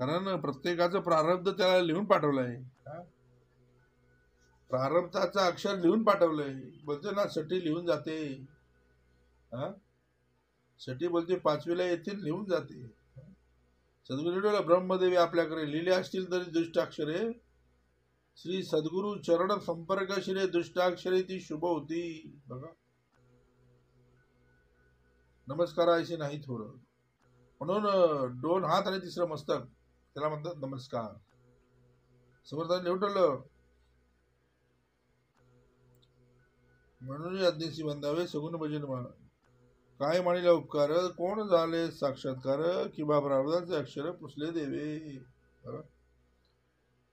[SPEAKER 1] कारण प्रत्येकाचं प्रारब्ध त्याला लिहून पाठवलंय. प्रारब्धाचं अक्षर लिहून पाठवलंय. बोलते ना सटी लिहून जाते. सटी बोलते 5वीला येतील लिहून जाते. सद्गुरू ब्रह्मदेवी आपल्याकडे लिहिले असतील तरी दुष्टाक्षरे श्री सद्गुरु चरण संपर्क शिरे. दुष्टाक्षरे ती शुभ होती. बघा नमस्कारायचे नाही थोडं. म्हणून 2 हात आणि 3रं मस्तक त्याला म्हणतात नमस्कार. समर्थांनी लिहून ठेवलं. म्हणून आज्ञेसी वंदावे सगुण भजन काय म्हणिला उपकार कोण झाले साक्षात्कार. किंवा प्रारब्धाचे अक्षर पुसले देवे.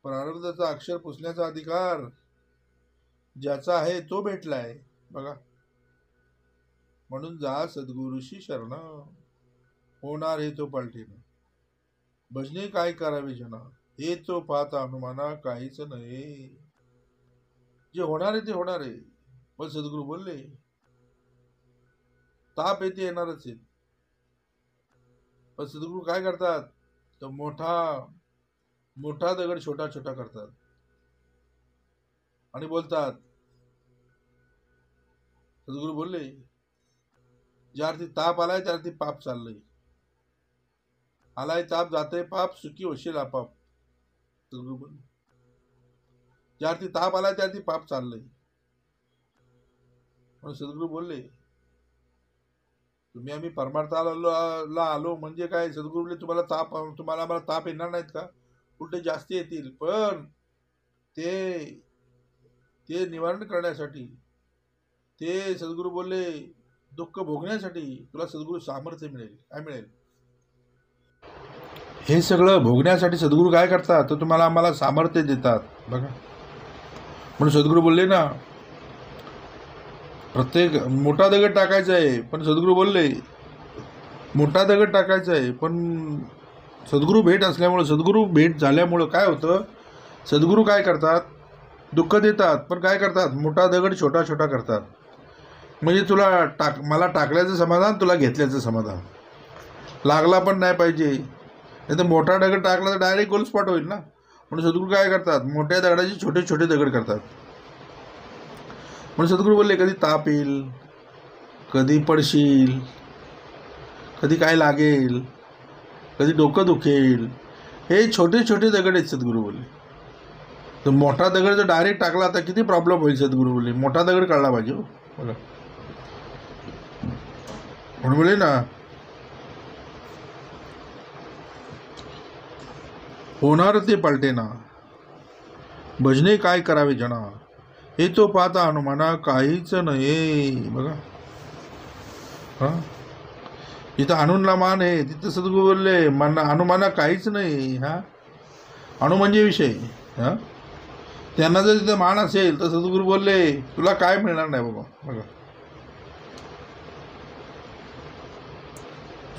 [SPEAKER 1] प्रारब्धाचा अक्षर पुसण्याचा अधिकार ज्याचा आहे तो भेटलाय. बघा म्हणून जा सद्गुरूशी शरण होणार हे तो पलटीन. भजने काय करावे जना हे तो पाहता अनुमाना काहीच नाही. जे होणार आहे ते होणार आहे. पण सद्गुरू बोलले ताप येते येणारच आहे. पण सद्गुरू काय करतात तर मोठा दगड छोटा छोटा करतात आणि बोलतात. सद्गुरू बोलले ज्यार्थी ताप आलाय त्यार्थी पाप चाललंय. आलाय ताप जाते पाप सुखी होशील आपाप. सद्गुरू बोलले ज्यार्थी ताप आलाय त्यार्थी पाप चाललंय. म्हणून सद्गुरू बोलले तुम्ही आम्ही परमार्थाला आलो म्हणजे काय. सद्गुरू बोलले तुम्हाला आम्हाला ताप येणार नाहीत का. उलटे जास्ती येतील. पण ते निवारण करण्यासाठी ते सद्गुरू बोलले दुःख भोगण्यासाठी तुला सद्गुरू सामर्थ्य मिळेल. काय मिळेल? हे सगळं भोगण्यासाठी सद्गुरू काय करतात? तर तुम्हाला आम्हाला सामर्थ्य देतात. बघा, म्हणून सद्गुरू बोलले ना, प्रत्येक मोठा दगड टाकायचा आहे, पण सद्गुरू बोलले मोठा दगड टाकायचा आहे, पण सद्गुरू भेट असल्यामुळं, सद्गुरू भेट झाल्यामुळं काय होतं? सद्गुरू काय करतात? दुःख देतात, पण काय करतात? मोठा दगड छोटा छोटा करतात. म्हणजे तुला मला टाकल्याचं समाधान, तुला घेतल्याचं समाधान. लागला पण नाही पाहिजे, नाही तर मोठा दगड टाकला तर डायरेक्ट गोल स्पॉट होईल ना. म्हणून सद्गुरू काय करतात? मोठ्या दगडाचे छोटे छोटे दगड करतात. म्हणून सद्गुरू बोलले कधी ताप येईल, कधी पडशील, कधी काय लागेल, कधी डोकं दुखेल, हे छोटे छोटे दगड आहेत सद्गुरू बोलले. तर मोठा दगड जर डायरेक्ट टाकला तर किती प्रॉब्लेम होईल. सद्गुरू बोलले मोठा दगड काढला पाहिजे. हो बघा, म्हणून बोलले ना, होणार ते पलटे ना, भजने काय करावे जना, हे तो पाहता हनुमाना काहीच नाही. बघा, हां, जिथं हनुनला मान आहे तिथं सद्गुरू बोलले हनुमाना काहीच नाही. हां, अणु म्हणजे विषय. हां, त्यांना जर तिथं मान असेल तर सद्गुरू बोलले तुला काय मिळणार नाही बाबा. बघा,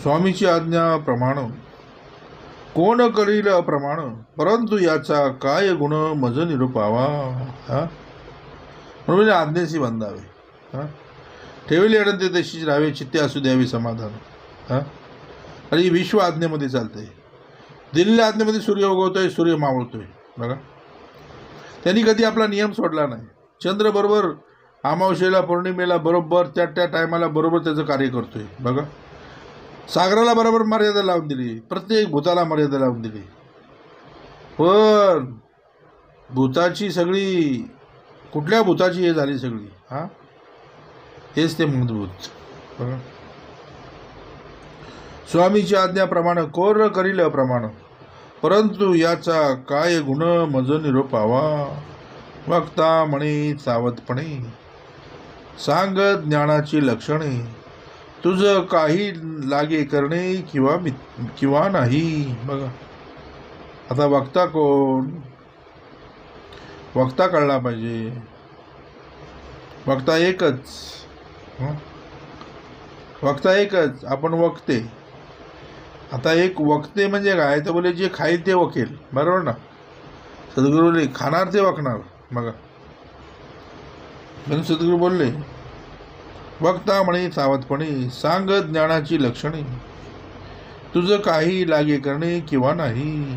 [SPEAKER 1] स्वामीची आज्ञा प्रमाण कोण करील अप्रमाण, परंतु याचा काय गुण मज निरूपावा. हां, म्हणून आज्ञेशी बांधावे. हां, ठेवले अडंते तशीच राहावे, चित्ते असू द्यावे समाधान. हां, आणि ही विश्व आज्ञेमध्ये चालते. दिलेल्या आज्ञेमध्ये सूर्य उगवतोय, सूर्य मावळतोय. बघा, त्यांनी कधी आपला नियम सोडला नाही. चंद्र बरोबर अमावस्येला पौर्णिमेला बरोबर त्या टायमाला बरोबर त्याचं कार्य करतोय. बघा, सागराला बरोबर मर्यादा लावून दिली, प्रत्येक भूताला मर्यादा लावून दिली. पण भूताची सगळी, कुठल्या भूताची हे झाली सगळी. हां, हेच ते मूलभूत. बघा, स्वामीची आज्ञाप्रमाणे कोर करील अप्रमाण, परंतु याचा काय गुण मज निरोपावा. वक्ता म्हणे सावधपणे, सांग ज्ञानाची लक्षणे, तुझ काही लागे करणे किंवा नाही. बघा, आता वक्ता कोण? वक्ता कळला पाहिजे. वक्ता एकच. वक्ता एकच, आपण वक्ते. आता एक वक्ते म्हणजे काय? तर बोले जे खाईल ते वकेल. बरोबर ना? सद्गुरूने खाणार ते वकणार. बघा, म्हणून सद्गुरू बोलले वक्ता म्हणे सावधपणे, सांग ज्ञानाची लक्षणे, तुझं काही लागे करणे किंवा नाही.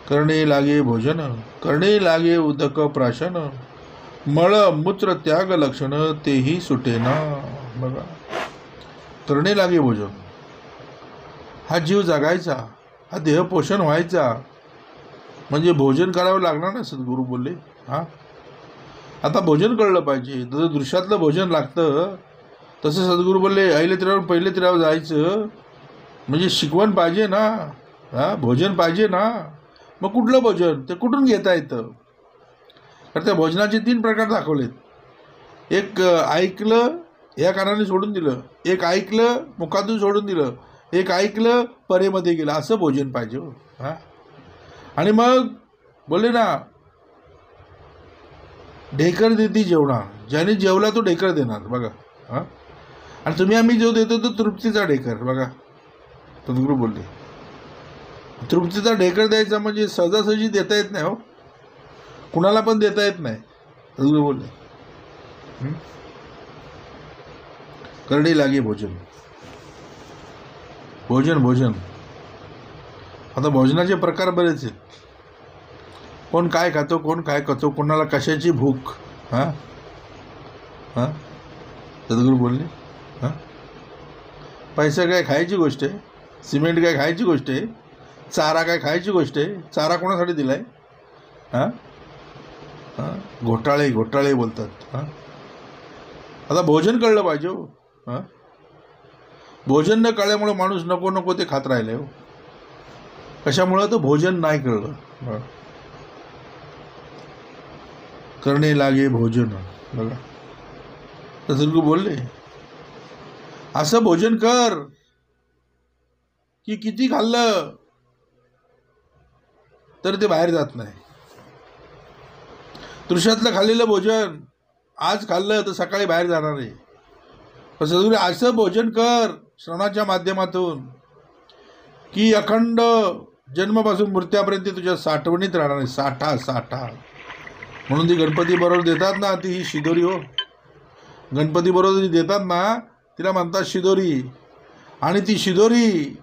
[SPEAKER 1] करणे लागे भोजन, करणे लागे उदक प्राशन, मळ मूत्र त्याग लक्षण तेही सुटेना. बघा, करणे लागे भोजन, हा जीव जगायचा, हा देह पोषण व्हायचा, म्हणजे भोजन करावं लागणार ना. सद्गुरू बोलले. हां, आता भोजन कळलं पाहिजे. जसं दृश्यातलं भोजन लागतं तसं सद्गुरू बोलले आईले तिरावर पहिले तिरावर जायचं, म्हणजे शिकवण पाहिजे ना. हां, भोजन पाहिजे ना. मग कुठलं भोजन? ते कुठून घेता येतं? तर त्या भोजनाचे 3 प्रकार दाखवलेत. एक ऐकलं या कारणाने सोडून दिलं, एक ऐकलं मुखातून सोडून दिलं, एक ऐकलं परेमध्ये गेलं, असं भोजन पाहिजे. हो, हां. आणि मग बोलले ना, ढेकर देती जेवणा, ज्याने जेवला तो ढेकर देणार. बघा, हां, आणि तुम्ही आम्ही जो देतो तो तृप्तीचा ढेकर. बघा, सद्गुरू बोलले तृप्तीचा ढेकर द्यायचा म्हणजे सहजासहजी देता येत नाही. हो, कुणाला पण देता येत नाही. सद्गुरू बोलले करणे लागे भोजन. भोजन भोजन आता भोजनाचे प्रकार बरेच आहेत. कोण काय खातो, कोण काय खातो, कोणाला कशाची भूक. हां हां, सद्गुरू बोलले हां, पैसा काय खायची गोष्ट आहे, सिमेंट काय खायची गोष्ट आहे, चारा काय खायची गोष्ट आहे. चारा कोणासाठी दिला आहे? हां हां, घोटाळे घोटाळे बोलतात. हां, आता भोजन कळलं पाहिजे. हो, हां, भोजन न कळल्यामुळं माणूस नको नको ते खात राहिले. हो, कशामुळं? तर भोजन नाही कळलं. हां, करणे लागे भोजन. बघा, तर सद्गुरू बोलले असं भोजन कर की किती खाल्लं तर ते बाहेर जात नाही. तृषातलं खाल्लेलं भोजन आज खाल्लं तर सकाळी बाहेर जाणार आहे. पण सद्गुरू असं भोजन कर श्रवणाच्या माध्यमातून की अखंड जन्मापासून मृत्यापर्यंत तुझ्या साठवणीत राहणार आहे. साठा साठा. म्हणून ती गणपती बरोबर देतात ना, ती ही शिदोरी हो. गणपती बरोबर देतात ना, तिला म्हणतात शिदोरी. आणि ती शिदोरी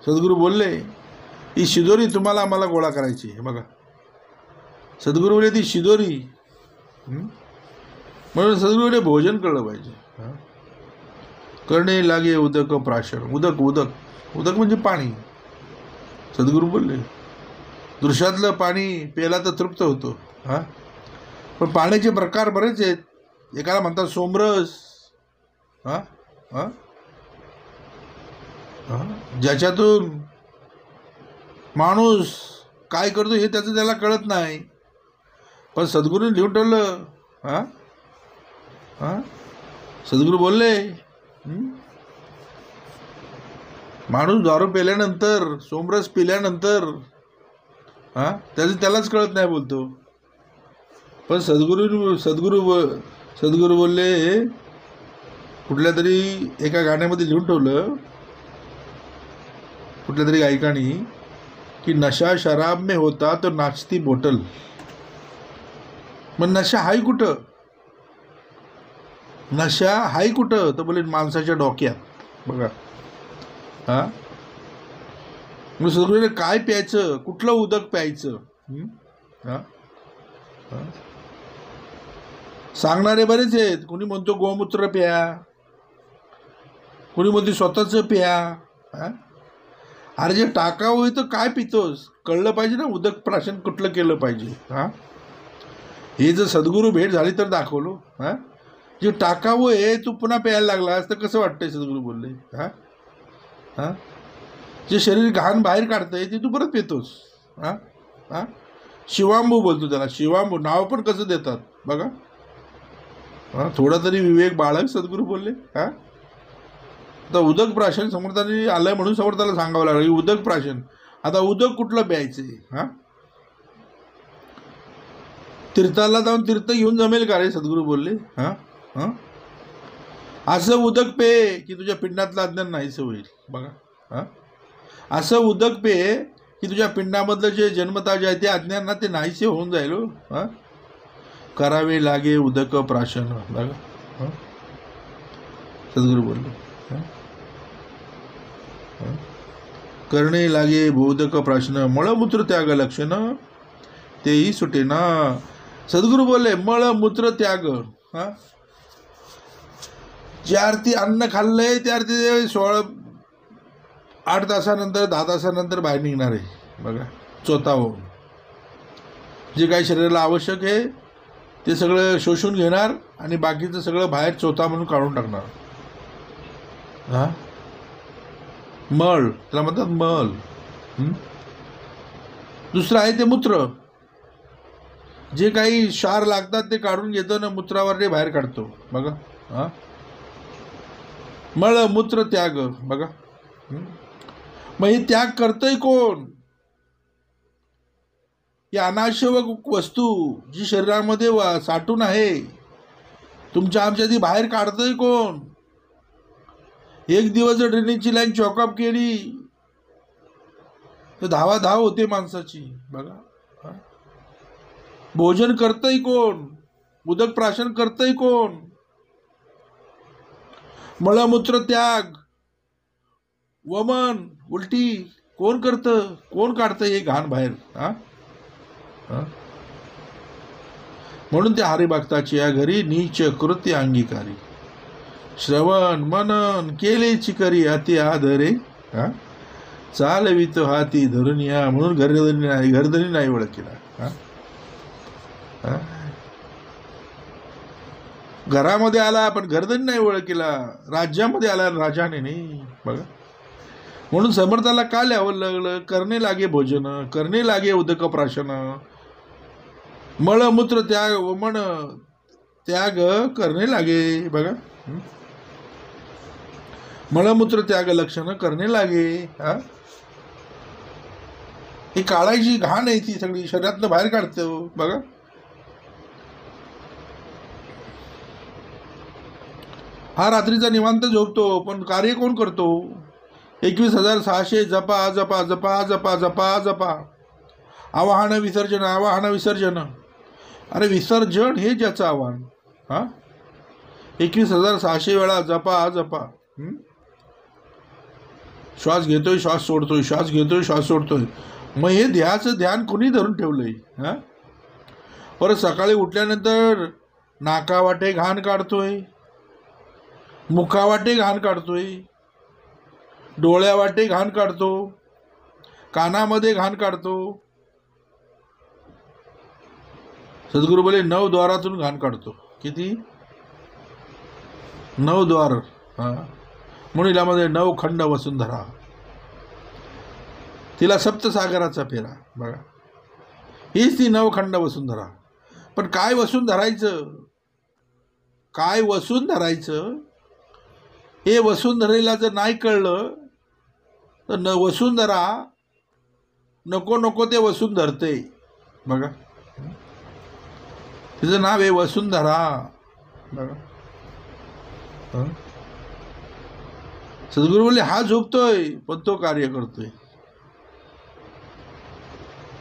[SPEAKER 1] सद्गुरू बोलले, ही शिदोरी तुम्हाला आम्हाला गोळा करायची आहे. बघा सद्गुरू बोलले ती शिदोरी. म्हणून सद्गुरू बोलले भोजन कळलं पाहिजे. करणे लागे उदक प्राशन. उदक उदक उदक म्हणजे पाणी. सद्गुरू बोलले दृश्यातलं पाणी प्यायला तर तृप्त होतो. पण पाण्याचे प्रकार बरेच आहेत. एकाला म्हणतात सोमरस. ज्याच्यातून माणूस काय करतो हे त्याचं त्याला कळत नाही. पण सद्गुरूने लिहून ठेवलं. सद्गुरू बोलले माणूस दारू पिल्यानंतर सोमरस पिल्यानंतर त्याचं त्यालाच कळत नाही बोलतो. पण सद्गुरू बोलले कुठल्या तरी एका गाण्यामध्ये लिहून ठेवलं कुठल्या तरी गायकानी की नशा शराब में होता तो नाचती बोटल. मग नशा हाय कुठं? नशा हाय कुठं? तर बोले माणसाच्या डोक्यात. बघा मग सद्गुरूने काय प्यायचं, कुठलं उदक प्यायचं सांगणारे बरेच आहेत. कोणी म्हणतो गोमूत्र प्या, कोणी म्हणतो स्वतःचं प्या. अरे जे टाकावं आहे तर काय पितोस कळलं पाहिजे ना. उदक प्राशन कुठलं केलं पाहिजे. हे जर सद्गुरू भेट झाली तर दाखवलो. जे टाकावं आहे तू पुन्हा प्यायला लागलास तर कसं वाटतंय? सद्गुरू बोलले जे शरीर घाण बाहेर काढतंय ते तू परत पितोस. शिवांबू बोलतो त्याला. शिवांबू नाव पण कसं देतात बघा. थोडा तरी विवेक बाळग. सद्गुरू बोलले आता उदक प्राशन समर्थाने आलंय म्हणून समर्थाला सांगावं लागलं उदक प्राशन. आता उदक कुठलं प्यायचंय? तीर्थाला जाऊन तीर्थ घेऊन जमेल का रे? सद्गुरू बोलले असं उदक पे की तुझ्या पिंडातलं अज्ञान नाहीसं होईल. बघा असं उदक पे की तुझ्या पिंडामधलं जे जन्मता जे आहे ते अज्ञान ना ते नाहीसे होऊन जाईल. करावे लागे उदक प्राशन. बघा सद्गुरू बोलले करणे लागे बोधक प्राशन. मळमूत्र त्याग लक्षण तेही सुटेना. सद्गुरू बोलले मळमूत्र त्याग. ज्या अर्थी अन्न खाल्लंय त्या अर्थी 8 तासानंतर 10 तासानंतर बाहेर निघणार आहे. बघा चोतावून जे काही शरीराला आवश्यक आहे ते सगळं शोषून घेणार आणि बाकीचं सगळं बाहेर चोता म्हणून काढून टाकणार. मळ त्याला म्हणतात मल. दुसरं आहे ते मूत्र. जे काही क्षार लागतात ते काढून घेतो ना मूत्रावर ते बाहेर काढतो. बघा मळ मूत्र त्याग. बघा मग हे त्याग करतोय कोण? या अनावश्यक वस्तू जी शरीरामध्ये साठून आहे तुमच्या आमच्या ती बाहेर काढतोय कोण? एक दिवस जर ड्रेनेजची लाईन चॉकअप केली तर धावाधाव होते माणसाची. बघा भोजन करतंय कोण? उदक प्राशन करतंय कोण? मळमूत्र त्याग वमन उलटी कोण करतं? कोण काढतं हे घाण बाहेर? म्हणून त्या हरिभक्ताची या घरी नीच कृत्य अंगीकारी. श्रवण मनन केले चिकरी अति आदरे चालवित हाती धरून या. म्हणून घरधनी नाही ओळखीला. घरामध्ये आला पण घरधनी नाही ओळखीला. राज्यामध्ये आला राजाने नाही. बघा म्हणून समर्थाला का लिहावं लागलं? करणे लागे भोजन करणे लागे उदक प्राशन. मळमूत्र त्याग वमन त्याग करणे लागे. बघा मलमूत्र त्याग लक्षण करणे लागे. हा, ही काढायची घाण आहे ती सगळी शरीरातनं बाहेर काढतो बघा. हा रात्रीचा निवांत झोपतो, पण कार्य कोण करतो? 21,600 जपा जपा जपा जपा जपा जपा, आवाहन विसर्जन आवाहन विसर्जन. अरे विसर्जन हे ज्याचं आव्हान. हा, 21,600 वेळा जपा जपा. श्वास घेतोय श्वास सोडतोय, श्वास घेतोय श्वास सोडतोय. मग हे ध्याचं ध्यान कोणी धरून ठेवलंय? हा, परत सकाळी उठल्यानंतर नाकावाटे घाण काढतोय, मुखावाटे घाण काढतोय, डोळ्यावाटे घाण काढतो, कानामध्ये घाण काढतो. सद्गुरू बोले 9 द्वारातून घाण काढतो. किती? 9 द्वार. हा, म्हणून यामध्ये 9 खंड वसुंधरा, तिला सप्तसागराचा फेरा बघा. हीच ती 9 खंड वसुंधरा. पण काय वसून धरायचं, काय वसून धरायचं हे वसुंधरेला जर नाही कळलं तर वसुंधरा नको नको ते वसून धरते बघा. तिचं नाव आहे वसुंधरा बघा. सद्गुरू बोलले हा झोपतोय पण तो कार्य करतोय.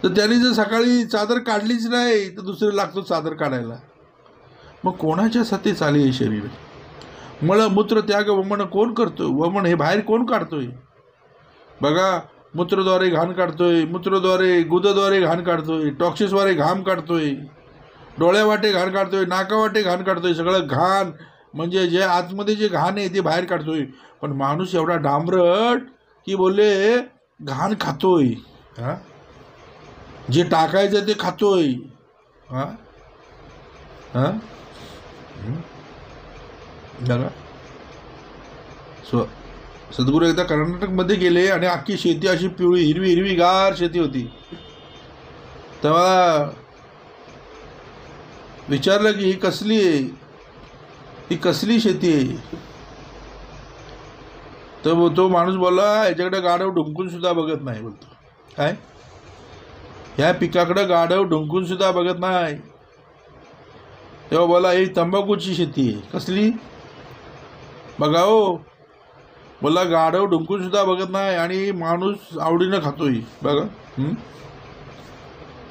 [SPEAKER 1] तर त्यांनी जर सकाळी चादर काढलीच नाही तर दुसरे लागतो चादर काढायला. मग कोणाच्या साथी चाले हे शरीर? मळ मूत्र त्याग वमन कोण करतोय? वमन हे बाहेर कोण काढतोय बघा. मूत्रद्वारे घाण काढतोय, मूत्रद्वारे गुदद्वारे घाण काढतोय, टॉक्सिसद्वारे घाम काढतोय, डोळ्यावाटे घाण काढतोय, नाकावाटे घाण काढतोय. सगळं घाण म्हणजे जे आतमध्ये जे घाण आहे ते बाहेर काढतोय. पण माणूस एवढा डांबरट की बोलले घाण खातोय. हा, जे टाकायचं ते खातोय. हा हा बघा. सद्गुरू एकदा कर्नाटकमध्ये गेले आणि अख्खी शेती अशी पिवळी हिरवी हिरवीगार शेती होती. तेव्हा विचारलं की ही कसली आहे, ही कसली शेती आहे? तर तो माणूस बोलला याच्याकडे गाढव ढुंकून सुद्धा बघत नाही. बोलतो काय? ह्या पिकाकडे गाढव ढुंकून सुद्धा बघत नाही. तेव्हा बोला ही तंबाखूची शेती आहे. कसली बघा हो. बोला गाढव ढुंकून सुद्धा बघत नाही आणि माणूस आवडीनं खातोय बघा.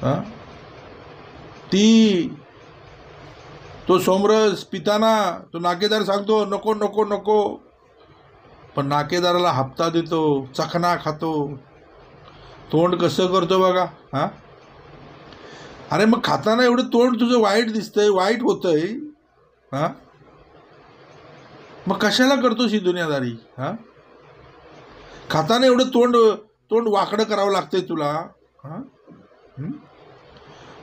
[SPEAKER 1] हा, ती तो सोमरस पिताना तो नाकेदार सांगतो नको नको नको, पण नाकेदाराला हप्ता देतो, चखना खातो. तोंड कसं करतो बघा. हा, अरे मग खाताना एवढं तोंड तुझं वाईट दिसतंय, वाईट होतंय. हा, मग कशाला करतोस ही दुनियादारी? हा, खाताना एवढं तोंड वाकडं करावं लागतंय तुला. हा,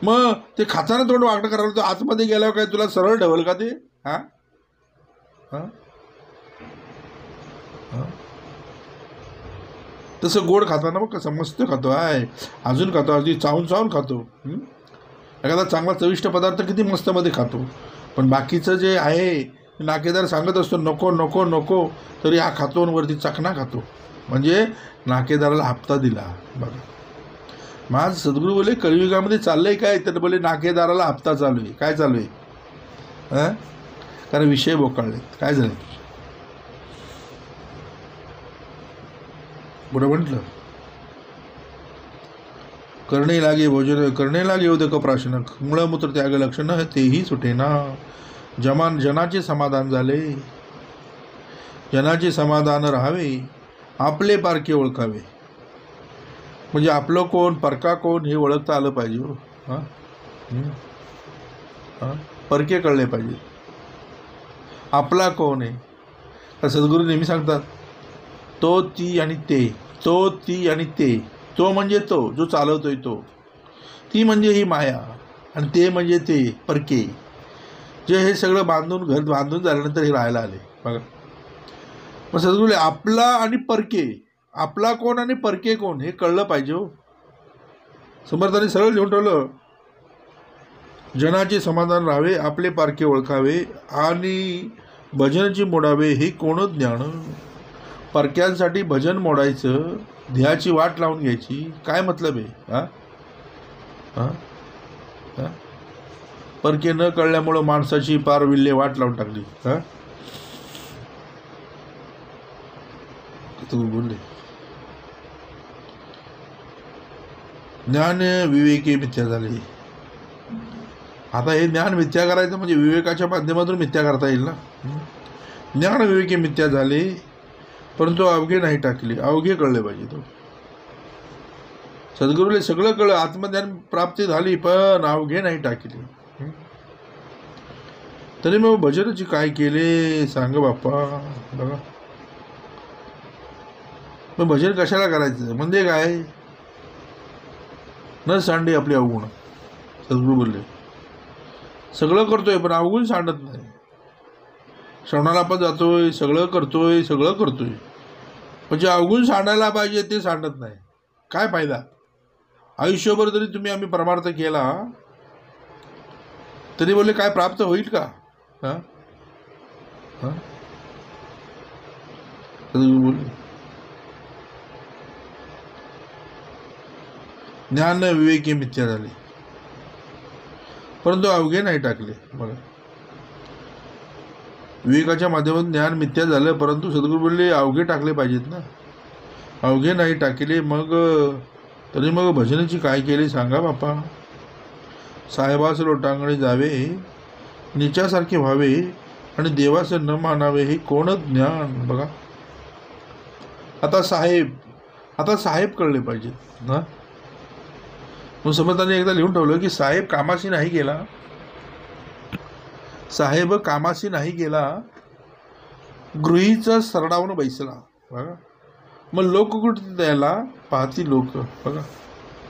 [SPEAKER 1] मग ते खाताना तोंड वाकडं करावं लागतं, आतमध्ये गेल्यावर काय तुला सरळ ठेवल का ते? हा हा, तसं गोड खाताना मग कसं मस्त खातो आहे, अजून खातो, अगदी चावून चावून खातो. एखादा चांगला चविष्ट पदार्थ किती मस्त मध्ये खातो. पण बाकीचं जे आहे नाकेदार सांगत असतो नको नको नको, तरी हा खातो आणि वरती चकना खातो. म्हणजे नाकेदाराला हप्ता दिला बघा. माझ सद्गुरू बोले कलियुगामध्ये चाललंय काय? तर बोले नाकेदाराला हप्ता चालू आहे. काय चालू आहे? कारण विषय बोकाळलेत. काय झालं पुढं म्हटलं करणे लागे भोजन करणे लागे उदक प्राशन, मूळमूत्र त्याग लक्षण तेही सुटेना. जनाचे समाधान झाले, जनाचे समाधान राहावे, आपले पारखे ओळखावे. म्हणजे आपलं कोण परका कोण हे ओळखता आलं पाहिजे. हां हां, परके कळले पाहिजे. आपला कोण आहे? तर सद्गुरू नेहमी सांगतात तो ती आणि ते, तो ती आणि ते. तो म्हणजे तो जो चालवतोय तो, ती म्हणजे ही माया, आणि ते म्हणजे ते परके जे हे सगळं बांधून घर बांधून झाल्यानंतर हे राहायला आले बघा. मग सद्गुरू आपला आणि परके, आपला कोण आणि परके कोण हे कळलं पाहिजे हो. समर्थांनी सरळ लिहून ठेवलं जनाचे समाधान राहावे, आपले पारखे ओळखावे आणि भजनाची मोडावे हे कोण ज्ञान. परक्यांसाठी भजन मोडायचं, ध्येयाची वाट लावून घ्यायची, काय मतलब आहे? हा हा हा परके न कळल्यामुळं माणसाची पार विल्हे वाट लावून टाकली. हा तुम्ही बोलले ज्ञान विवेकी मिथ्या झाले. आता हे ज्ञान मिथ्या करायचं म्हणजे विवेकाच्या माध्यमातून मिथ्या करता येईल ना. ज्ञान विवेकी मिथ्या झाले, परंतु अवघे नाही टाकले. अवघे कळले पाहिजे. तो सद्गुरूला सगळं कळलं, आत्मज्ञान प्राप्ती झाली, पण अवघे नाही टाकले. तरी मग भजनाची काय केले सांग बाप्पा. बघा मग भजन कशाला करायचं म्हणजे काय? न सांडे आपली अवगुण. सद्गुरू बोलले सगळं करतोय पण अवगुण सांडत नाही. श्रवणाला पण जातोय, सगळं करतोय, पण जे अवगुण सांडायला पाहिजे ते सांडत नाही. काय फायदा? आयुष्यभर जरी तुम्ही आम्ही परमार्थ केला तरी बोलले काय प्राप्त होईल का? हा हा बोलले ज्ञान विवेकी मिथ्या झाले, परंतु अवघे नाही टाकले. बघा विवेकाच्या माध्यमातून ज्ञान मिथ्या झालं, परंतु सद्गुरू बोलले अवघे टाकले पाहिजेत ना. अवघे नाही टाकले. मग तरी मग भजनाची काय केले सांगा बापा. साहेबास लोटांगणे जावे, निच्यासारखे व्हावे आणि देवास न मानावे, हे कोण ज्ञान. बघा आता साहेब कळले पाहिजेत ना. मग समर्थांनी एकदा लिहून ठेवलं की साहेब कामाशी नाही गेला, साहेब कामाशी नाही गेला, गृहीचा सरडावून बैसला. बघा मग लोक कुठे द्यायला पाहती लोक. बघा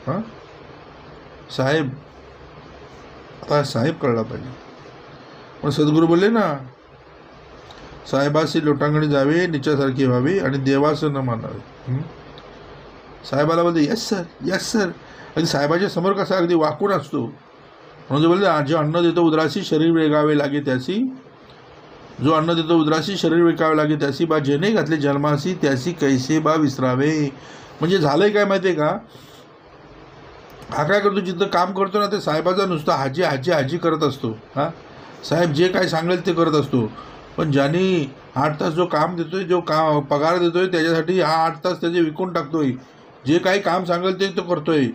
[SPEAKER 1] हां साहेब, आता साहेब कळला पाहिजे. मग सद्गुरू बोलले ना, साहेबाशी लोटांगणी जावे, निच्यासारखे व्हावे आणि देवाचं न मानावे. साहेबाला बोलते यस सर, यस सर. अगदी साहेबाच्या समोर कसा अगदी वाकून असतो. म्हणजे बोलते जे अन्न देतो उदराशी शरीर वेगावे लागे त्यासी, जो अन्न देतो उदराशी शरीर वेगावे लागे त्यासी, बा जेने घातले जन्मासी त्यासी कैसे बा विसरावे. म्हणजे झालंय काय माहिती आहे का? हा काय करतो, जिथं काम करतो ना ते साहेबाचा नुसता हाजी हाजी हाजी करत असतो. हां साहेब जे काय सांगेल ते करत असतो. पण ज्यांनी 8 तास जो काम देतोय, जो पगार देतोय, त्याच्यासाठी हा 8 तास त्याचे विकून टाकतोय. जे काही काम सांगेल ते तो करतोय.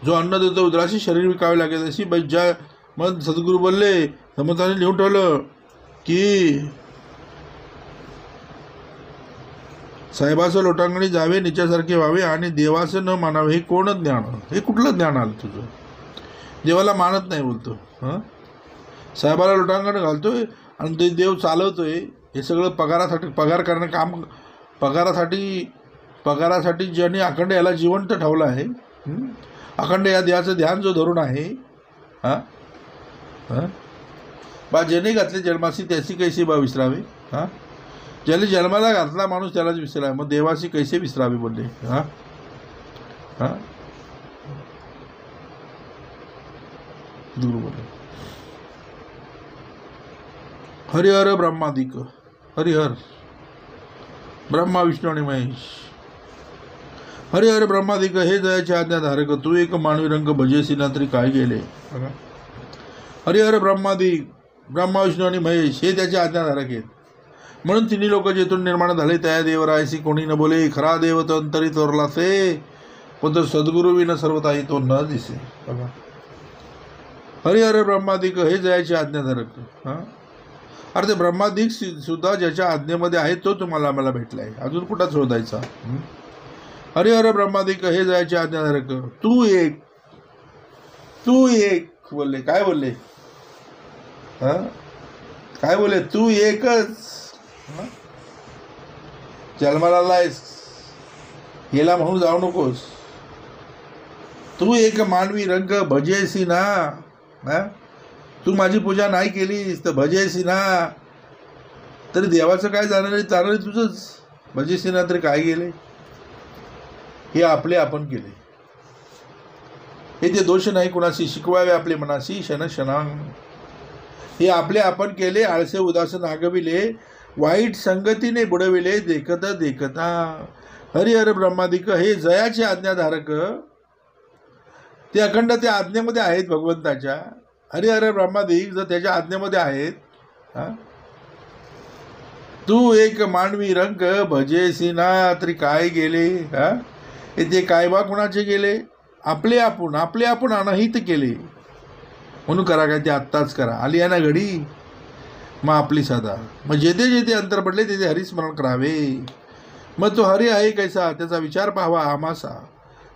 [SPEAKER 1] जो अन्न देतो उदराशी शरीर विकावे लागेल अशी ज्या. मग सद्गुरू बोलले, समर्थाने लिहून ठेवलं की साहेबाचं लोटांगणी जावे, निच्यासारखे व्हावे आणि देवाचं न मानावे, हे कोण ज्ञान. हे कुठलं ज्ञान आलं तुझं? देवाला मानत नाही बोलतो. हां साहेबाला लोटांगण घालतोय आणि ते देव चालवतोय. हे सगळं पगार करणं काम. पगारासाठी ज्यांनी अखंड याला जिवंत ठेवलं आहे, अखंड या देहाचं ध्यान जो धरून आहे. हां हां बा ज्याने घातले जन्मासी त्याची कैसे बा विसरावे. हां ज्याने जन्माला घातला माणूस त्यालाच विसरावे, मग देवाशी कैसे विसरावे बोलले. हां हां गुरु बोलले हरिहर ब्रह्मादिक. हरिहर ब्रह्मा विष्णू आणि महेश. हरिहर ब्रह्मादिक हे जयाचे आज्ञाधारक, तू एक मानवी रंग भजेसी ना तरी काय गेले. हरिहर ब्रह्मादिक, ब्रह्मा विष्णू आणि महेश हे त्याचे आज्ञाधारक आहेत. म्हणून तिन्ही लोक जेथून निर्माण झाले त्या देवरायसी कोणी न बोले. खरा देव तो अंतरी तोरला से, पण तो सद्गुरू विना सर्वताही तो न दिसे. बघा हरिहर ब्रह्मादिक हे जयाचे आज्ञाधारक. हां अरे ते ब्रह्मादिक सुद्धा ज्याच्या आज्ञेमध्ये आहे तो तुम्हाला आम्हाला भेटला आहे. अजून कुठं शोधायचा. हरिहर ब्रह्मादिक हे जयाचे आज्ञाधारक, तू एक बोलले. काय बोलले? हां काय बोलले? तू एकच. जन्माला आलायस गेला म्हणून जाऊ नकोस. तू एक मानवी रंग भजेसी ना. हां तू माझी पूजा नाही केलीस तर भजेसी ना, तरी देवाचं काय जाणार तुझंच. भजेसी ना तरी काय गेले. हे आपले आपण केले. हे ते दोष नाही कुणाशी, शिकवावे आपले मनाशी क्षण क्षणांग. हे आपले आपण केले, आळसे उदास नागविले वाईट संगतीने बुडविले देखता देखता. हरिहर ब्रह्मादिक हे जयाचे आज्ञाधारक ते अखंड त्या आज्ञेमध्ये आहेत भगवंताच्या. हरिहर ब्रह्मादिक जर त्याच्या आज्ञेमध्ये आहेत. तू एक मानवी रंग भजेसी ना तरी काय गेले. ते काय बा कुणाचे गेले. आपले आपण अनहित केले. म्हणून करा काय ते आत्ताच करा. आली आहे ना घडी मग आपली सदा. मग जेथे जेथे अंतर पडले तेथे हरिस्मरण करावे. मग तो हरी आहे कैसा त्याचा विचार पाहावा आमासा.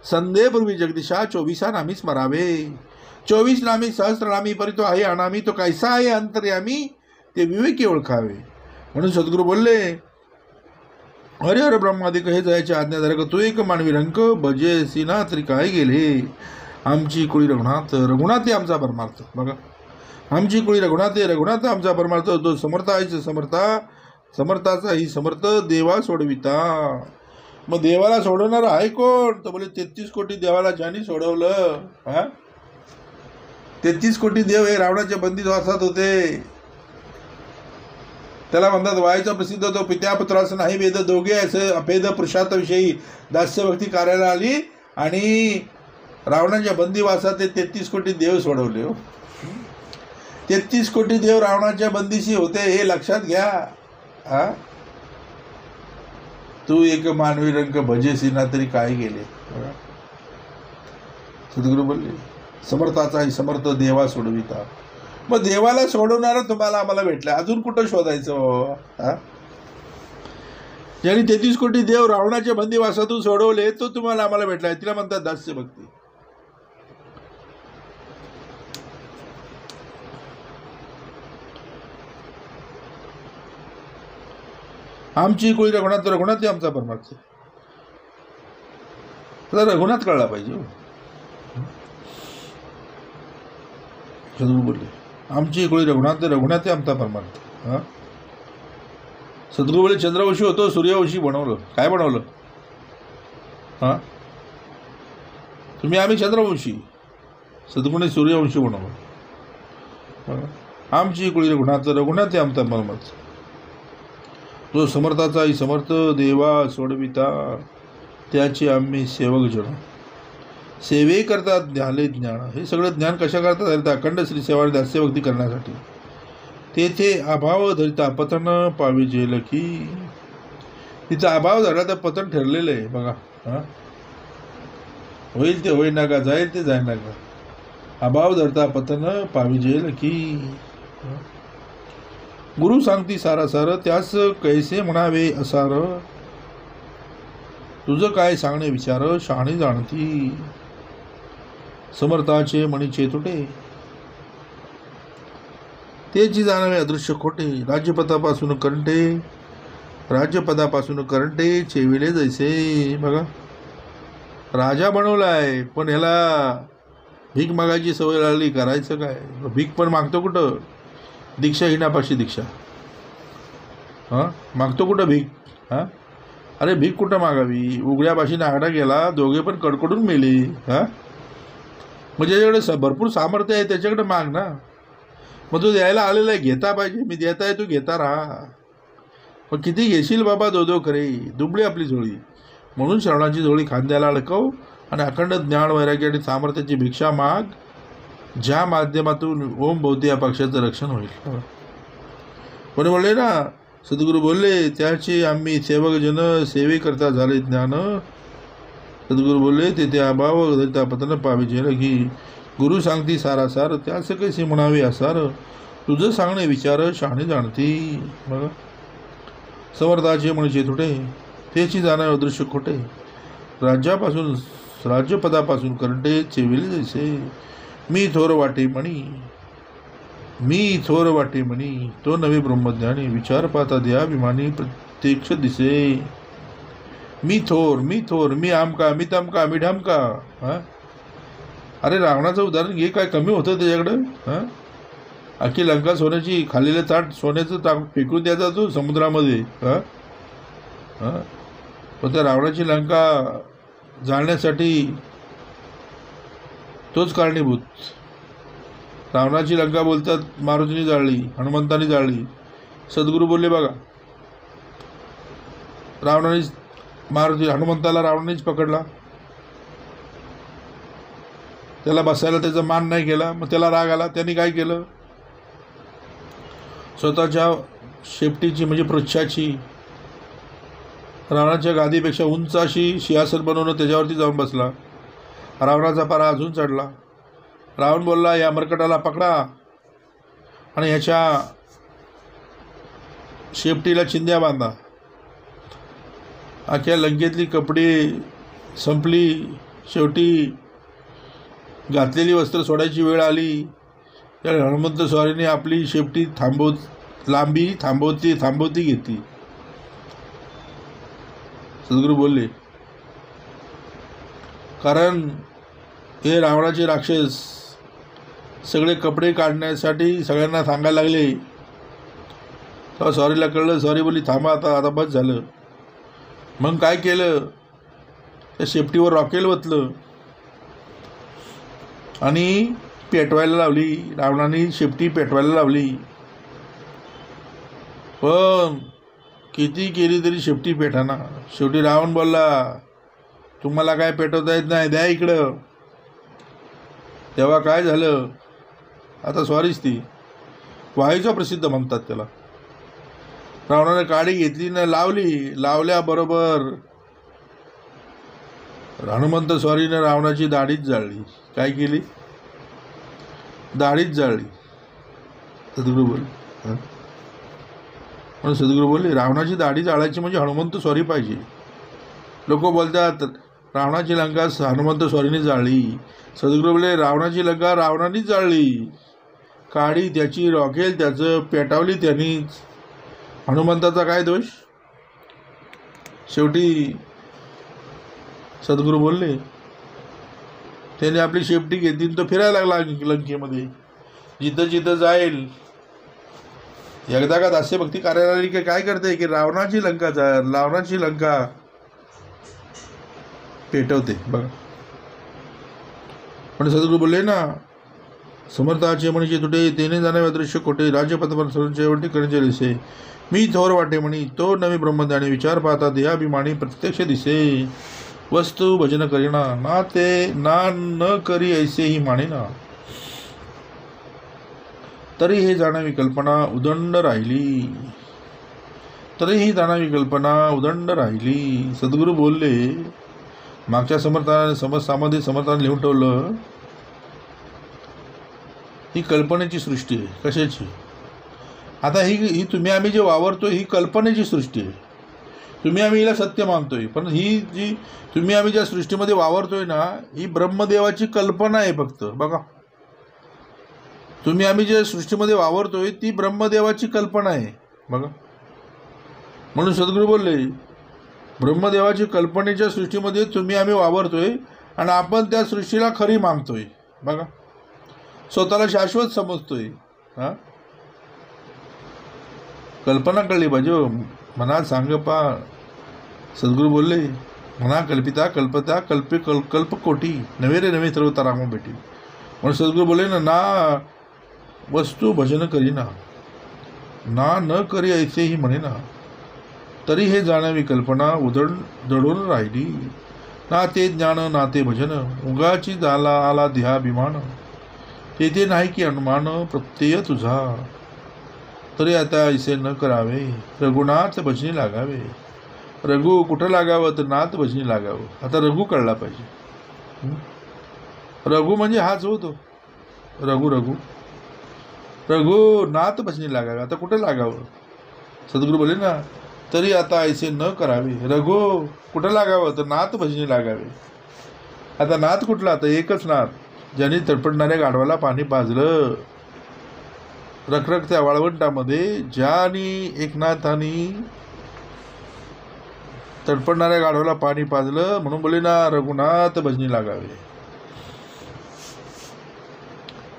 [SPEAKER 1] संदेहपूर्वी जगदीशा 24 नामी स्मरावे. 24 नामी सहस्रनामी परी तो आहे अनामी. तो कैसा आहे अंतर्यामी ते विवेकी ओळखावे. म्हणून सद्गुरू बोलले हरिहर ब्रह्मादिक हे जयाचे आज्ञाधारक तू एक मानवी रंक भजेसी ना तरी काय गेले. आमची कुळी रघुनाथ रघुनाथ आमचा परमार्थ. बघा आमची कुळी रघुनाथ आमचा परमार्थ. तो समर्थ आहे समर्थाचा ही समर्थ देवा सोडविता. मग देवाला सोडवणार आहे कोण. तर बोले 33 कोटी देवाला ज्यांनी सोडवलं. 33 कोटी देव हे रावणाच्या बंदीवासात होते. त्याला म्हणतात वायचा प्रसिद्ध तो पित्या पुत्रास नाही वेद दोघे असे अभेद पुरुषार्थविषयी दास्यभक्ती कार्याला आली आणि रावणाच्या बंदीवासात ते 33 कोटी देव सोडवले. 33 कोटी देव रावणाच्या बंदीशी होते हे लक्षात घ्या. तू एक मानवी रंग भजेसी ना तरी काय गेले. सद्गुरू बोलले समर्थाचा समर्थ देवा सोडविता. मग देवाला सोडवणारं तुम्हाला आम्हाला भेटलं. अजून कुठं शोधायचं. ज्यांनी 33 कोटी देव रावणाच्या बंदीवासातून सोडवले तो तुम्हाला आम्हाला भेटलाय. तिला म्हणतात दास्य भक्ती. आमची कुळी रघुनाथ रघुनाथ आमचा परमार्थ. रघुनाथ कळला पाहिजे. सद्गुरू बोलले आमची कुळी रघुनाथ रघुनाथ आमचा परमार्थ. सद्गुरू बोले चंद्रवंशी होतो सूर्यवंशी बनवलं. काय बनवलं. तुम्ही आम्ही चंद्रवंशी. सद्गुरूने सूर्यवंशी बनवलं. आमची कुळी रघुनाथ रघुनाथ आमचा परमार्थ. जो समर्थाचाही समर्थ देवा सोडविता त्याचे आम्ही सेवक जण. सेवे करतात ज्ञाले ज्ञान. हे सगळं ज्ञान कशा करता धरिता अखंड श्री सेवा दास्यभक्ती करण्यासाठी. तेथे अभाव धरिता पतन पाविजेल की. तिचा अभाव धरला तर पतन ठरलेलं आहे. बघा होईल ते होई ना का जाईल ते जाय ना का. अभाव धरता पतन पाविजेल की. गुरु सांगती सारा सार त्यास कैसे म्हणावे असार. तुझं काय सांगणे विचार शहाणी जाणती. समर्थाचे मणीचे तुटे तेची जाणावे अदृश्य खोटे. राज्यपदापासून करंटे चेविले जैसे. बघा राजा बनवलाय पण ह्याला भीक मागायची सवय लागली. करायचं काय. भीक पण मागतो कुठं. दीक्षाहीनापाशी दीक्षा. मागतो कुठं भीक. अरे भीक कुठं मागावी. उघड्यापाशी नागडा गेला दोघे पण कडकडून मेले. मग ज्याच्याकडे भरपूर सामर्थ्य आहे त्याच्याकडे माग ना. मग तो द्यायला आलेला आहे घेता पाहिजे. मी देता आहे तू घेता राहा. मग किती घेशील बाबा दो करे. दुबळी आपली झोळी. म्हणून श्रवणाची झोळी खांद्याला अडकव आणि अखंड ज्ञान वैराग्य आणि सामर्थ्याची भिक्षा माग. ज्या माध्यमातून ओम भोवती या पक्षाचं रक्षण होईल. कोणी बोलले ना सद्गुरू बोलले त्याचे आम्ही सेवक जन सेवे करता झाले ज्ञान. सद्गुरू बोलले तेथे अभाव धरिता पतन पाविजेल की. गुरु सांगती सारा सार त्यास कैसे म्हणावे असार. तुझं सांगणे विचार शहाणे जाणती. बघा समर्थाचे म्हणचे तुटे त्याची जाणावे अदृश्य खोटे. राज्यपदापासून करंटे चेविले जैसे. मी थोर वाटे म्हणी तो नवे ब्रह्मज्ञानी. विचार पाहता द्याभिमानी प्रत्यक्ष दिसे. मी थोर मी आमका मी तमका मी ढमका. अरे रावणाचं उदाहरण घे. काय कमी होतं त्याच्याकडं. अख्खी लंका सोन्याची खाल्लेलं ताट सोन्याचं फेकून द्यायचा तो समुद्रामध्ये. पण त्या रावणाची लंका जाळण्यासाठी तोच कारणीभूत. रावणाची लंका बोलतात मारुतीने जाळली हनुमंतानी जाळली. सद्गुरू बोलले बघा रावणानेच हनुमंताला रावणानेच पकडला, त्याला बसायला त्याचा मान नाही केला. मग त्याला राग आला. त्यांनी काय केलं, स्वतःच्या शेपटीची म्हणजे पृच्छाची रावणाच्या गादीपेक्षा उंच अशी सिंहासन बनवून त्याच्यावरती जाऊन बसला. रावणाचा पारा अजून चढला. रावण बोलला, या मरकटाला पकडा आणि ह्याच्या शेपटीला चिंध्या बांधा. अख्ख्या लंकेतली कपडे संपली. शेवटी घातलेली वस्त्र सोडायची वेळ आली. त्या हनुमंत स्वारीने आपली शेपटी लांबी थांबवती घेतली. सद्गुरू बोलले, कारण हे रावणाचे राक्षस सगळे कपडे काढण्यासाठी सगळ्यांना सांगायला लागले. तेव्हा सॉरीला कळलं. सॉरी बोलली, थांबा आता बस झालं. मग काय केलं, त्या शेपटीवर रॉकेल ओतलं आणि पेटवायला लावली. रावणाने शेपटी पेटवायला लावली, पण किती केली तरी शेपटी पेटाना. शेवटी रावण बोलला, तुम्हाला काय पेटवता येत नाही, द्या इकडं. तेव्हा काय झालं, आता सॉरीच ती वायूचा प्रसिद्ध म्हणतात त्याला. रावणाने काडी घेतली ना लावल्याबरोबर हनुमंत स्वारीनं रावणाची दाढीच जाळली. काय केली, दाढीच जाळली. सद्गुरू बोलले, म्हणून सद्गुरू बोलले, रावणाची दाढी जाळायची म्हणजे हनुमंत स्वारी पाहिजे. लोक बोलतात रावणाची लंका हनुमंत स्वारीने जाळली. सद्गुरू बोलले, रावणाची लंका रावणानेच जाळली. काडी त्याची, रॉकेल त्याचं, पेटावली त्यांनीच. हनुमंताचा काय दोष. शेवटी सद्गुरू बोलले, त्याने आपली शेपटी घेतली, तो फिरायला लागला लंकेमध्ये. जिथं जिथं जाईल, एकदा का दास्य भक्ती कार्यालय काय करते की रावणाची लंका पेटवते बघा. पण सद्गुरू बोलले ना, समर्थाचे म्हणजे तुटे तेने जाणावे अदृश्य कोटे राज्यपथपर सर्वंचेवटी करंचे दिसे. मी थोर वाटे म्हणी तो नवी ब्रह्मज्ञानी विचार पाहता देहाभिमानी प्रत्यक्ष दिसे. वस्तू भजन करीना ना न करी ऐसेही मानेना. तरी हे जाणावी कल्पना उदंड राहिली. सद्गुरू बोलले, मागच्या समर्थाने लिहून ठेवलं, ही कल्पनेची सृष्टी आहे. कशाची, आता ही तुम्ही आम्ही जे वावरतोय ही कल्पनेची सृष्टी आहे. तुम्ही आम्ही हिला सत्य मानतोय, पण ही जी तुम्ही आम्ही ज्या सृष्टीमध्ये वावरतोय ना, ही ब्रह्मदेवाची कल्पना आहे फक्त. बघा, तुम्ही आम्ही ज्या सृष्टीमध्ये वावरतोय ती ब्रह्मदेवाची कल्पना आहे बघा. म्हणून सद्गुरू बोलले, ब्रह्मदेवाची कल्पनेच्या सृष्टीमध्ये तुम्ही आम्ही वावरतोय आणि आपण त्या सृष्टीला खरी मानतोय बघा. स्वतःला शाश्वत समजतोय. कल्पना कळली पाहिजे. मनात सांगपा. सद्गुरू बोलले, मना कल्पिता कल्पता कल्पकोटी नवे रे नवे सर्व ताराम भेटी. म्हणून सद्गुरू बोलले ना वस्तू भजन करीना ना न करी ऐसेही म्हणेना. तरी हे जाणावी कल्पना दडून राहिली. ना ते ज्ञान ना ते भजन उगाची आला देहाभिमान. तेथे नाही की अनुमान प्रत्यय तुझा. तरी आता ऐसे न करावे रघुनाथ भजनी लागावे. रघु कुठं लागावं तर नाथ भजनी लागावं. आता रघु कळला पाहिजे. रघु म्हणजे हाच होतो. रघु नाथ भजनी लागावे. आता कुठं लागावं. सद्गुरू बोले ना, तरी आता ऐसे न करावे. रघु कुठं लागावं तर नाथ भजनी लागावे. आता नाथ कुठला, तर एकच नाथ, ज्याने तडपडणाऱ्या गाढवाला पाणी पाजलं. रखरखत्या वाळवंटामध्ये ज्याने एकनाथाने तडपडणाऱ्या गाढवाला पाणी पाजलं, म्हणून बोले ना रघुनाथ भजनी लागावे.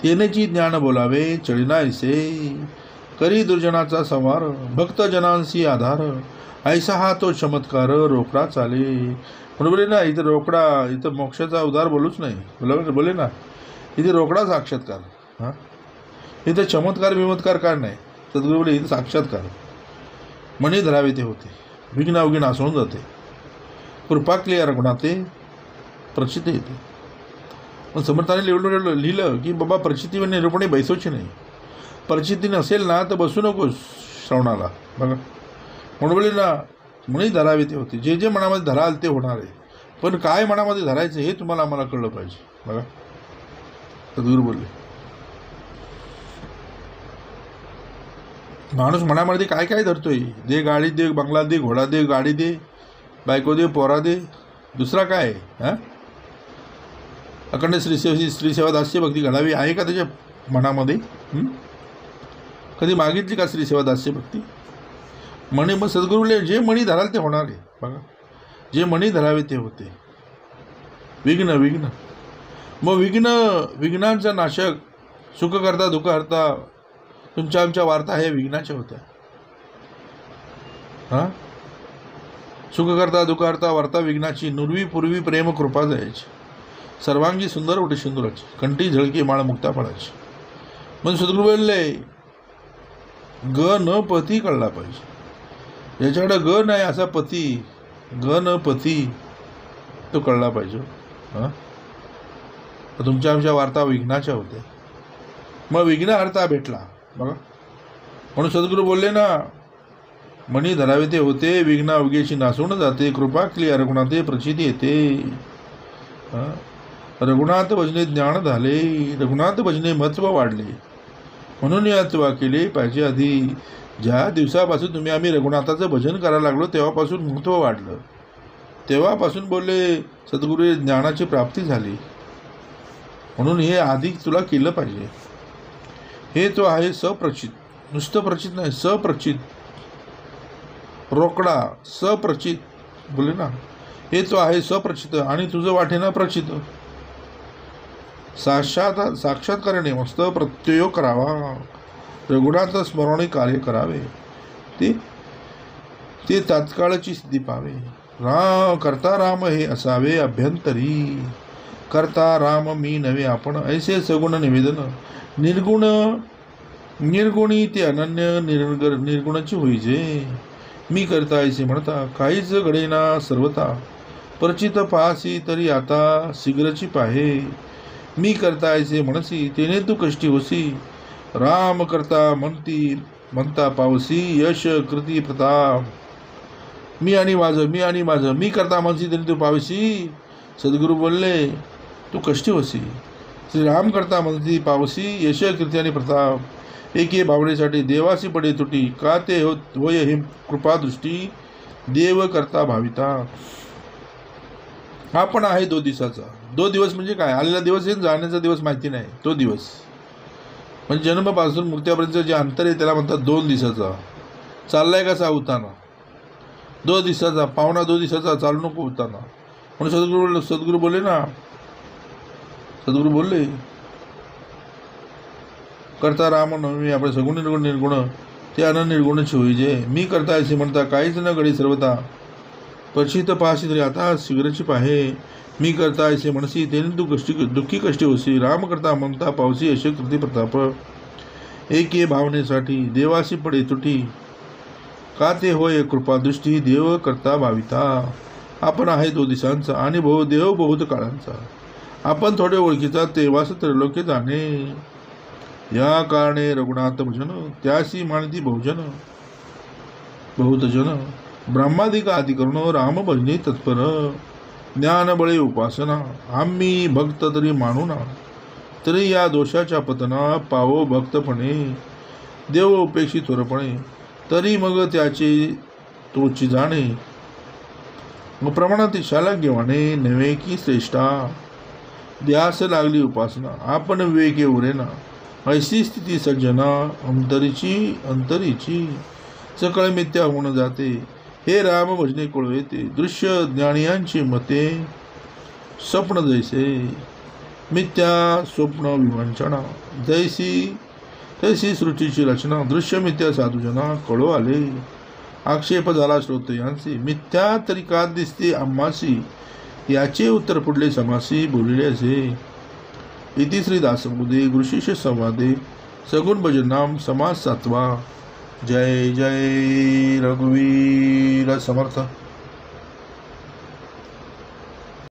[SPEAKER 1] तेनेची ज्ञान बोलावे चळीना ऐसे. करी दुर्जनाचा संवार भक्तजनांशी आधार. ऐसा हा तो चमत्कार रोकडा चाले. म्हणून बोले ना, इथं रोकडा, इथं मोक्षाचा उद्धार बोलूच नाही. बोले ना, इथे रोकडा साक्षात्कार. इथं चमत्कार बिमत्कार काय नाही. सद्गुरू बोले, इथं साक्षात्कार. मणी धरावे ते होते. विघ्न अवघी नासवून जाते. कृपा क्लिअर रघुनाथे प्रचिती येते. मग समर्थाने लिहिलं की बाबा प्रचिती व निरूपणे बैसोची नाही. प्रचिती नसेल ना तर बसू नकोस श्रवणाला. बघा म्हणून बोलले ना मनी धरावे ते होते. जे जे मनामध्ये धराल ते होणार आहे. पण काय मनामध्ये धरायचं हे तुम्हाला आम्हाला कळलं पाहिजे. बघा सद्गुरू बोलले माणूस मनामध्ये काय काय धरतोय. दे गाडी दे, बंगला दे, घोडा दे, गाडी दे, बायको दे, पोरा दे, दुसरा काय हां. अखंड श्रीसेवा दास्य भक्ती घडावी आहे का त्याच्या मनामध्ये. कधी मागितली का श्रीसेवा दास्य भक्ती. मणी मग सद्गुरूले जे मणी धराल ते होणार आहे. बघा जे मणी धरावे ते होते. विघ्न विघ्न मग विघ्नांचा नाशक सुख करता दुःख हरता तुमच्या आमच्या वार्ता हे विघ्नाच्या होत्या. हां सुख करता दुःख हरता वार्ता विघ्नाची. नुरवी पूर्वी प्रेम कृपा जायची. सर्वांगी सुंदर उठी सिंदुराची. कंठी झळकी माळ मुक्ता फळाची. मग सद्गुरू बोलले ग न पती कळला पाहिजे. ज्याच्याकडे ग नाही असा पती ग न पती तो कळला पाहिजे. हां तुमच्या आमच्या वार्ता विघ्नाच्या होत्या. मग विघ्न हरता भेटला. बघा म्हणून सद्गुरू बोलले ना मणी धरावे ते होते. विघ्न अवघेची नासून जाते. कृपा क्लिअर रघुनाथे प्रचिती येते. रघुनाथ भजने ज्ञान झाले. रघुनाथ भजने महत्त्व वाढले. म्हणून या सेवा केली पाहिजे. आधी ज्या दिवसापासून तुम्ही आम्ही रघुनाथाचं भजन करायला लागलो तेव्हापासून महत्त्व वाढलं. तेव्हापासून बोलले सद्गुरू ज्ञानाची प्राप्ती झाली. म्हणून हे आधी तुला केलं पाहिजे. हे तो आहे सप्रचित. नुसतं प्रचित नाही सप्रचित. रोकडा सप्रचित बोले ना. हे तो आहे सप्रचित आणि तुझं वाटेना प्रचित. साक्षात्कारणे मस्त प्रत्यय करावा. रघुनाथ स्मरणे कार्य करावे. ते तात्काळची सिद्धी पावे. करता राम हे असावे अभ्यंतरी. करता राम मी नव्हे आपण ऐसे सगुण निवेदन. निर्गुणी ते अनन्य निर्गुणाची होईजे. मी करता ऐसे म्हणता काहीच घडेना सर्वता. परिचित पाहसी तरी आता शीघ्रची पाहे. मी करता ऐसे म्हणसी तेने तू कष्टी होसी. राम करता म्हणता पावसी यश कृती प्रताप. मी आणि माझं मी करता म्हणसी तेने तू पावसी. सद्गुरू बोलले तू कष्टी होसी. श्रीराम करता म्हणती पावसी यश कीर्ती आणि प्रताप. एके भावनेसाठी देवासी पडे तुटी. का ते होय हे कृपादृष्टी. देव करता भाविता. हा पण आहे 2 दिवसाचा. 2 दिवस म्हणजे काय आलेला दिवस आहे जाण्याचा दिवस माहिती नाही. तो दिवस म्हणजे जन्मापासून मृत्यूपर्यंत जे अंतर आहे त्याला म्हणतात 2 दिवसाचा. चाललाय कसा उताना 2 दिवसाचा. पावणा 2 दिवसाचा चालू नको उताना. म्हणून सद्गुरू बोलले ना. सद्गुरू बोलले करता राम नवमी आपण सगुण निर्गुण ते अनन्य निर्गुणची होईजे. मी करता असे म्हणता काहीच न घडी सर्वता. परिचित पाहशी तरी आता शीघ्रची पाहे. मी करता असे म्हणसी तेने तू दुःखी कष्टी होसी. राम करता म्हणता पावसी यश कृती प्रताप. एके भावनेसाठी देवासी पडे तुटी. का ते होय कृपादृष्टी. देव करता भाविता. आपण आहे 2 दिवसांचा आणि देव बहुत काळांचा. आपण थोडे ओळखीचा तेव्हाच त्रैलोक्य जाणे. या कारणे रघुनाथ भजन त्यासी मानती बहुजन. बहुतजन ब्रह्मादिक आदि करून राम भजने तत्पर. ज्ञान बळे उपासना आम्ही भक्त तरी मानू ना. तरी या दोषाच्या पतना पावो भक्तपणे. देव उपेक्षी थोरपणे तरी मग त्याचे तोची जाणे. मग प्रमाणात शाला घेवाने नव्हे की श्रेष्ठा. ध्यास लागली उपासना आपण विवेके उरेना. ऐशी स्थिती सज्जना अंतरीची सकळ मिथ्या होऊन जाते. हे राम भजने कळू येते. दृश्य ज्ञानियांची मते स्वप्न जैसे. मिथ्या स्वप्न विवंचना तैसी सृष्टीची रचना. दृश्य मिथ्या साधूजना कळू आले. आक्षेप झाला श्रोतयांसी. मिथ्या तरी का दिसते आम्हासी. याचे उत्तर पुढले समासी बोलले असे. इति श्री दासबोधे गुरुशिष्य संवादे सगुण भजनाम समास 7वा. जय जय रघुवीर समर्थ